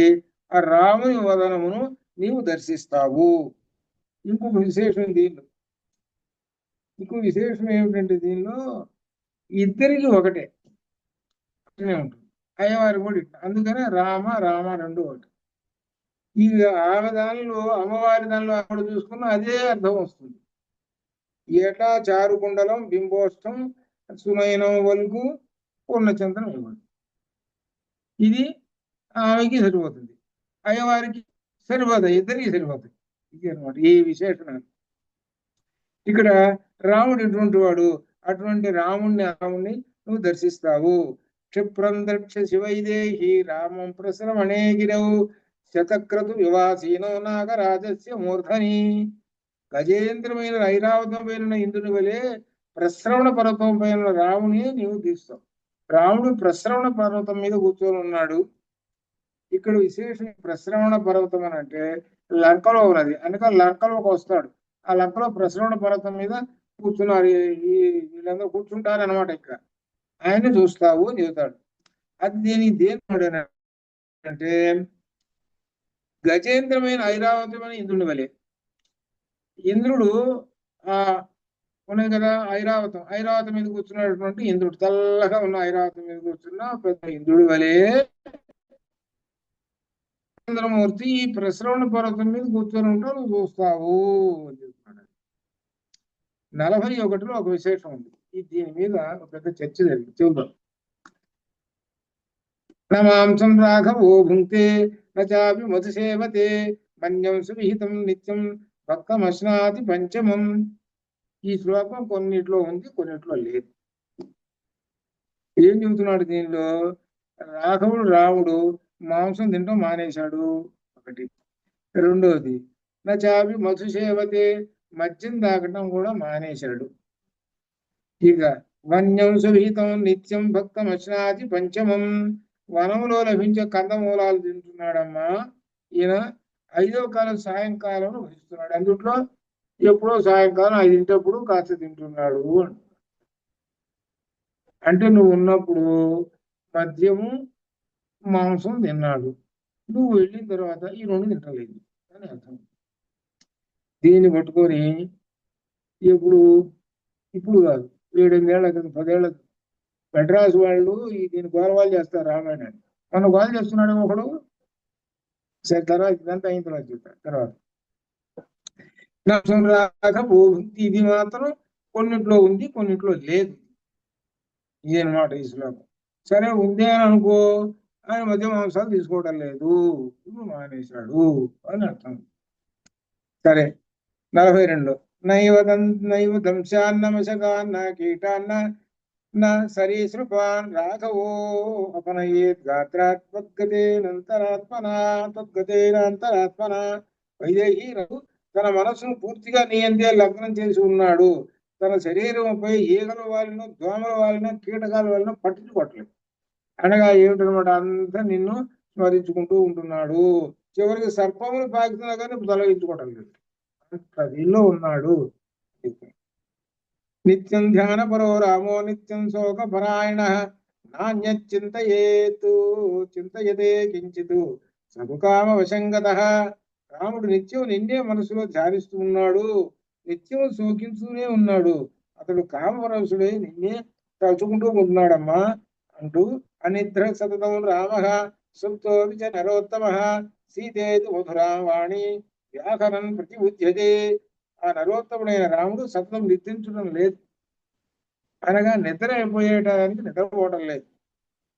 ఆ రాముని వదనమును నీవు దర్శిస్తావు. ఇంకొక విశేషం దీనిలో ఏమిటంటే దీనిలో ఇద్దరికి ఒకటే ఉంటుంది. అయ్యవారి కూడా అందుకనే రామ రామ రెండు ఒకటి. ఈ ఆమె దానిలో అమ్మవారి దానిలో అక్కడ చూసుకున్న అదే అర్థం వస్తుంది. ఏటా చారుకుండలం బింబోష్టం సునయనం వల్గు పూర్ణచంద్రం ఇవ్వండి. ఇది ఆమెకి సరిపోతుంది, అయ్యవారికి సరిపోతాయి, ఇద్దరికి సరిపోతాయి. ఇది అనమాట ఈ విశేషణాలు. ఇక్కడ రాముడు ఎటువంటి వాడు? అటువంటి రాముణ్ణి నువ్వు దర్శిస్తావు. క్షిప్రం దక్ష శివైదేహి రామం ప్రసరమణే గిరవు శతక్రతు వివాసీనో నాగరాజస్య మూర్ధని గజేంద్రమైన ఐరావతం పైన ఇంద్రుని వలె ప్రశ్రవణ పర్వతం పైన రాముని నీవు తీస్తావు. రాముడు ప్రశ్రవణ పర్వతం మీద కూర్చొని ఉన్నాడు. ఇక్కడ విశేషం ప్రశ్రవణ పర్వతం అని అంటే లంకలో ఉన్నది. అందుక లంకలోకి వస్తాడు. ఆ లంకలో ప్రశ్రవణ పర్వతం మీద కూర్చున్నారు. వీళ్ళందరూ కూర్చుంటారు అనమాట. ఇక్కడ ఆయన్ని చూస్తావు అని చెబుతాడు. అది దేని అంటే గజేంద్రమైన ఐరావతమైన ఇంద్రుని వలె. ఇంద్రుడు ఉన్నాయి కదా ఐరావతం మీద కూర్చున్నటువంటి ఇంద్రుడు, తెల్లగా ఉన్న ఐరావతం మీద కూర్చున్న పెద్ద ఇంద్రుడి వలె చంద్రమూర్తి ఈ ప్రశ్రవణ పర్వతం మీద కూర్చొని ఉంటావు, నువ్వు చూస్తావు అని చెప్తున్నాడు. 41లో ఒక విశేషం ఉంది. దీని మీద ఒక పెద్ద చర్చ జరిగింది. చూద్దాం. నమాంసం రాఘవో భుంక్తే నచాపి మధుసేవతే మన్యం సువిహితం నిత్యం భక్తమశ్నాతి పంచమం. ఈ శ్లోకం కొన్నిట్లో ఉంది, కొన్నిట్లో లేదు. ఏం చెబుతున్నాడు దీనిలో? రాముడు మాంసం తింటాం మానేశాడు ఒకటి. రెండోది నచాపి మధుసేవతే మద్యం తాగటం కూడా మానేశాడు. ఇక వన్యం సువిహితం నిత్యం భక్తం అశ్నాతి పంచమం వనంలో లభించే కందమూలాలు తింటున్నాడమ్మా. ఈయన 5వ కాలం సాయంకాలంలో భజిస్తున్నాడు. అందుట్లో ఎప్పుడో సాయంకాలం 5 కాస్త తింటున్నాడు. అంటే నువ్వు ఉన్నప్పుడు మద్యము మాంసం తిన్నాడు, నువ్వు వెళ్ళిన తర్వాత ఈ 2 తింటలేదు అని అర్థం. దీన్ని పట్టుకొని ఇప్పుడు కాదు 7-8 ఏళ్ల క్రితం 10 ఏళ్ల మెడ్రాస్ వాళ్ళు దీన్ని గోలవాళ్ళు చేస్తారు రామాయణాన్ని. మన గోల చేస్తున్నాడు ఒకడు. సరే తర్వాత ఇదంతా అయిన తర్వాత చెప్తారు. తర్వాత ఇది మాత్రం కొన్నిట్లో ఉంది, కొన్నిట్లో లేదు. ఇదనమాట ఈ శ్లోకం. సరే ఉంది అని అనుకో, ఆయన మద్య మాంసాలు తీసుకోవడం లేదు, ఇప్పుడు మానేశాడు అని అర్థం. సరే 42 నైవ దంశాన్నమశకాన్న కీటాన్న నా సరీసృపాన్ రాఘవో అపనయేత్ గాత్రాత్మద్గతేనంతరాత్మన వైదేహి రఘు తన మనసును పూర్తిగా నియంతే లగ్నం చేసి ఉన్నాడు. తన శరీరంపై ఈగల వాలిన, దోమల వాలిన, కీటకాల వలన పట్టించుకోవట్లేదు. అనగా ఏమిటనమాట, అంతా నిన్ను స్మరించుకుంటూ ఉంటున్నాడు. చివరికి సర్పములు పాకుతున్నా కానీ తొలగించుకోవటం లేదు, దీనిలో ఉన్నాడు. నిత్యం ధ్యాన పరో రామో నిత్యం శోక పరాయణ నాణ్యచింతయేతు చింతయతే కించిత్ సముకామ వశంగత. రాముడు నిత్యం నిన్నే మనసులో ధ్యానిస్తూ ఉన్నాడు, నిత్యం శోకించుతూనే ఉన్నాడు. అతడు కామపరవశుడై నిన్నే తలుచుకుంటూ ఉంటున్నాడమ్మా అంటూ అనిద్ర సతతం రామ సుప్తో విచ నరోత్తమ సీతేది మధురావాణి వ్యాకరణం ప్రతిబుధ్యతే. ఆ నరోత్తముడైన రాముడు సతతం నిద్రించడం లేదు, అనగా నిద్ర అయిపోయేటానికి నిద్రపోవడం లేదు.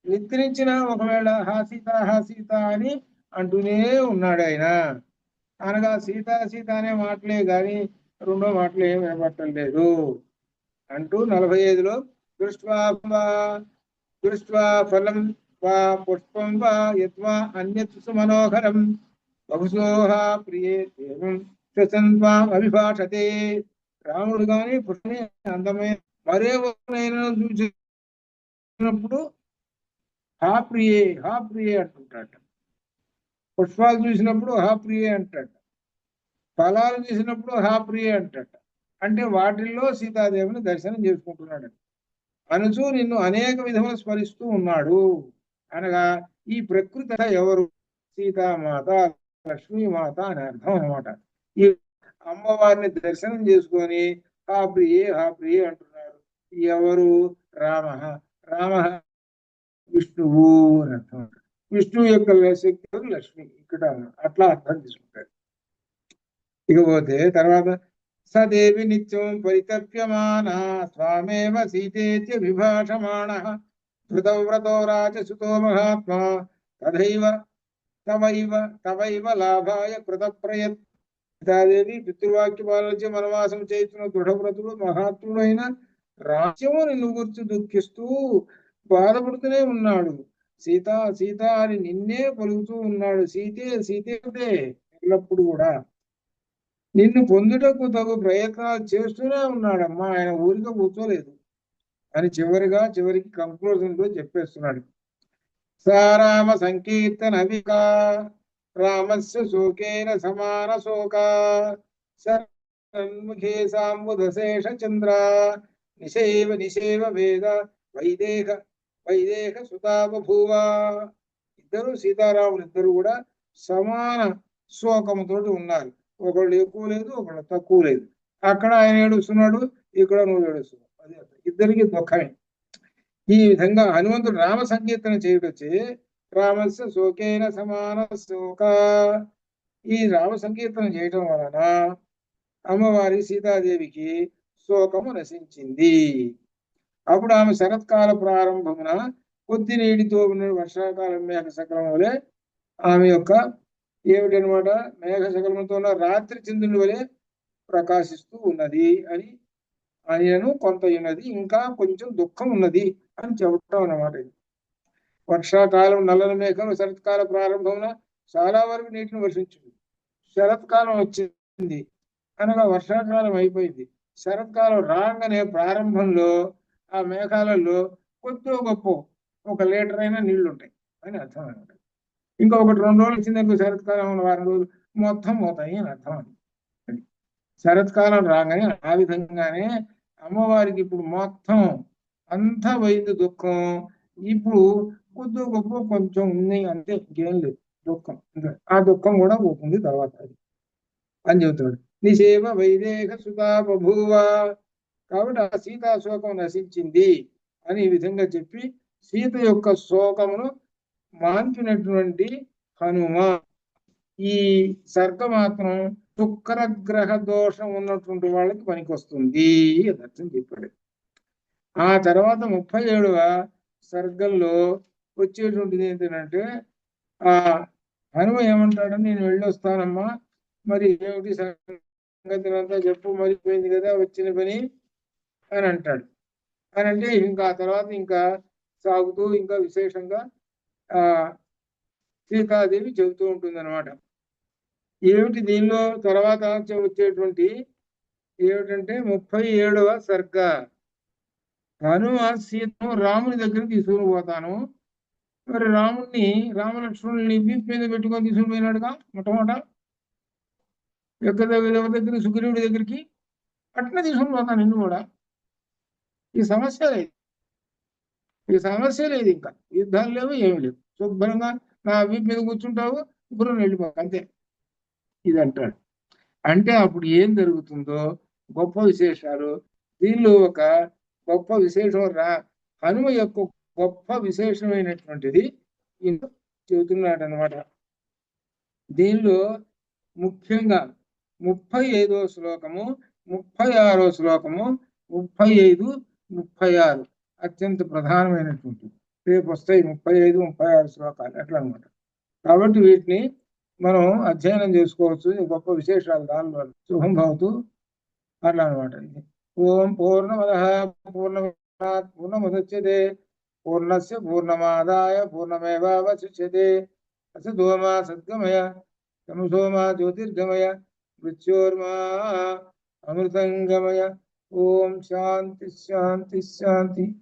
నిద్రించిన ఒకవేళ సీత అని అంటూనే ఉన్నాడు ఆయన. అనగా సీత అనే మాటలే గాని రెండో మాటలు ఏం వినపడటం లేదు అంటూ 45లో దృష్ట్వా ఫలం వా పుష్పం వా యద్వా అన్యత్ సుమనోహరం బహుశోహ ప్రియే దేవం శ్వసన్వాం అభిభాషతే. రాముడు గాని పుష్పని అందమైన మరే చూసినప్పుడు హా ప్రియే అంటుంటాడు. పుష్పాలు చూసినప్పుడు హా ప్రియే అంటాడు, ఫలాలు చూసినప్పుడు హా ప్రియే అంటాడు. అంటే వాటిల్లో సీతాదేవిని దర్శనం చేసుకుంటున్నాడు. అనుచు నిన్ను అనేక విధములు స్మరిస్తూ ఉన్నాడు. అనగా ఈ ప్రకృతి ఎవరు? సీతామాత, లక్ష్మీమాత అని అర్థం అనమాట. ఈ అమ్మవారిని దర్శనం చేసుకొని హా ప్రియే అంటున్నారు. ఎవరు? రామ విష్ణువు అని అర్థం. విష్ణువు యొక్క శక్తి లక్ష్మి ఇక్కడ అట్లా అర్థం తీసుకుంటాడు. ఇకపోతే తర్వాత సదేవి నిత్యం పరితప్యమాన స్వామేవ సీతేత్య విభాషమాణ ధృతవ్రతో రాజసుతో మహాత్మా తవైవ లాభాయ కృత ప్రయత్. సీతాదేవి పితృవాక్య పాలించి వనవాసం చేస్తున్న దృఢవ్రతుడు మహాత్ముడు అయిన రాజ్యము నిన్ను గుర్చి దుఃఖిస్తూ బాధపడుతూనే ఉన్నాడు. సీత అని నిన్నే పలుకుతూ ఉన్నాడు. సీతే ఎల్లప్పుడు కూడా నిన్ను పొందుటకు తగు ప్రయత్నాలు చేస్తూనే ఉన్నాడమ్మా, ఆయన ఊరిగా కూర్చోలేదు అని చివరికి కంక్లూజన్ లో చెప్పేస్తున్నాడు. సారామ సంకీర్తన వికా రామస్య శోకేన సమాన శోక సన్ముఖే సాంబుధశేష చంద్ర నిషేవ వేద వైదేహ సుతాబభూవ. ఇద్దరు సీతారాములు ఇద్దరు కూడా సమాన శోకముతోటి ఉన్నారు. ఒకళ్ళు ఎక్కువ లేదు, ఒకళ్ళు తక్కువ లేదు. అక్కడ ఆయన ఏడుస్తున్నాడు, ఇక్కడ నువ్వు ఏడుస్తున్నావు, అది ఇద్దరికి దుఃఖమే. ఈ విధంగా హనుమంతుడు రామ సంకీర్తన చేయటొచ్చి రామస్య శోకేన సమాన శోక. ఈ రామ సంకీర్తన చేయటం వలన అమ్మవారి సీతాదేవికి శోకము నశించింది. అప్పుడు ఆమె శరత్కాల ప్రారంభమున కొద్ది నీటితో ఉన్న వర్షాకాలం మేఘ సకలం వలె ఆమె యొక్క ఏమిటనమాట మేఘ సకలంతో ఉన్న రాత్రి చంద్రుని వలె ప్రకాశిస్తూ ఉన్నది అని ఆయనను కొంత ఉన్నది, ఇంకా కొంచెం దుఃఖం ఉన్నది అని చెప్పటం అన్నమాట. వర్షాకాలం నల్లని మేఘం శరత్కాల ప్రారంభమున చాలా వరకు నీటిని వర్షించింది. శరత్కాలం వచ్చింది అనగా వర్షాకాలం అయిపోయింది. శరత్కాలం రాగానే ప్రారంభంలో ఆ మేఘాలలో కొద్ది గొప్ప 1 లీటర్ అయినా నీళ్లు ఉంటాయి అని అర్థం అనమాట. ఇంకా 1-2 రోజులు వచ్చింది శరత్కాలం, 1 వారం రోజులు మొత్తం పోతాయి అని అర్థం. అది శరత్కాలం రాగానే ఆ విధంగానే అమ్మవారికి ఇప్పుడు మొత్తం అంతా పోయింది దుఃఖం. ఇప్పుడు కొద్ది గొప్ప కొంచెం ఉంది అంటే ఇంకేం లేదు దుఃఖం. ఆ దుఃఖం కూడా పోతుంది తర్వాత అని చెబుతాడు. నిషేవ వైదేహ సుతా బభూవ. కాబట్టి ఆ సీతా శోకం నశించింది అని ఈ విధంగా చెప్పి సీత యొక్క శోకమును మాన్పినటువంటి హనుమ. ఈ సర్గ మాత్రం శుక్రగ్రహ దోషం ఉన్నటువంటి వాళ్ళకి పనికొస్తుంది అర్థం చెప్పాడు. ఆ తర్వాత 37వ సర్గంలో వచ్చేటువంటిది ఏంటంటే ఆ హనుమ ఏమంటాడని నేను వెళ్ళొస్తానమ్మా, మరి ఏమిటి సంగతి అంతా చెప్పు, మరిపోయింది కదా వచ్చిన పని అని అంటాడు. అని అంటే ఇంకా ఆ తర్వాత ఇంకా సాగుతూ ఇంకా విశేషంగా ఆ సీతాదేవి చెబుతూ ఉంటుంది అనమాట. ఏమిటి దీనిలో తర్వాత వచ్చేటువంటి ఏమిటంటే 37వ సర్గ. హనుమ సీతను రాముని దగ్గర తీసుకుని పోతాను. మరి రామలక్ష్మణుల్ని వీపు మీద పెట్టుకొని తీసుకుని పోయినాడుగా మొట్టమొదట ఎవరి దగ్గర, సుగ్రీవుడి దగ్గరికి. అట్లా తీసుకుని పోతాను నిన్ను కూడా. ఈ సమస్య లేదు, ఇంకా యుద్ధాలు లేవు, ఏమి లేవు. శుభ్రంగా నా వీపు మీద కూర్చుంటావు, గురువు వెళ్ళిపోవు, అంతే. ఇది అంటాడు. అంటే అప్పుడు ఏం జరుగుతుందో గొప్ప విశేషాలు దీనిలో ఒక గొప్ప విశేషం హనుమ యొక్క గొప్ప విశేషమైనటువంటిది చెబుతున్నాడు అనమాట. దీనిలో ముఖ్యంగా 35వ శ్లోకము, 36వ శ్లోకము, 35, 36 అత్యంత ప్రధానమైనటువంటి. రేపు వస్తాయి 35, 36 శ్లోకాలు అట్లా అనమాట. కాబట్టి వీటిని మనం అధ్యయనం చేసుకోవచ్చు, గొప్ప విశేషాలు దానిలో. శుభం భవతు అట్లా అనమాట. ఓం పూర్ణమద పూర్ణమాదాత్ పూర్ణముదచ్యతే పూర్ణస్య పూర్ణమాదాయ పూర్ణమేవావశిష్యతే. అసతోమా సద్గమయ తమసోమా జ్యోతిర్గమయ మృత్యోర్మా అమృతంగమయ. ఓం శాంతి శాంతి శాంతి.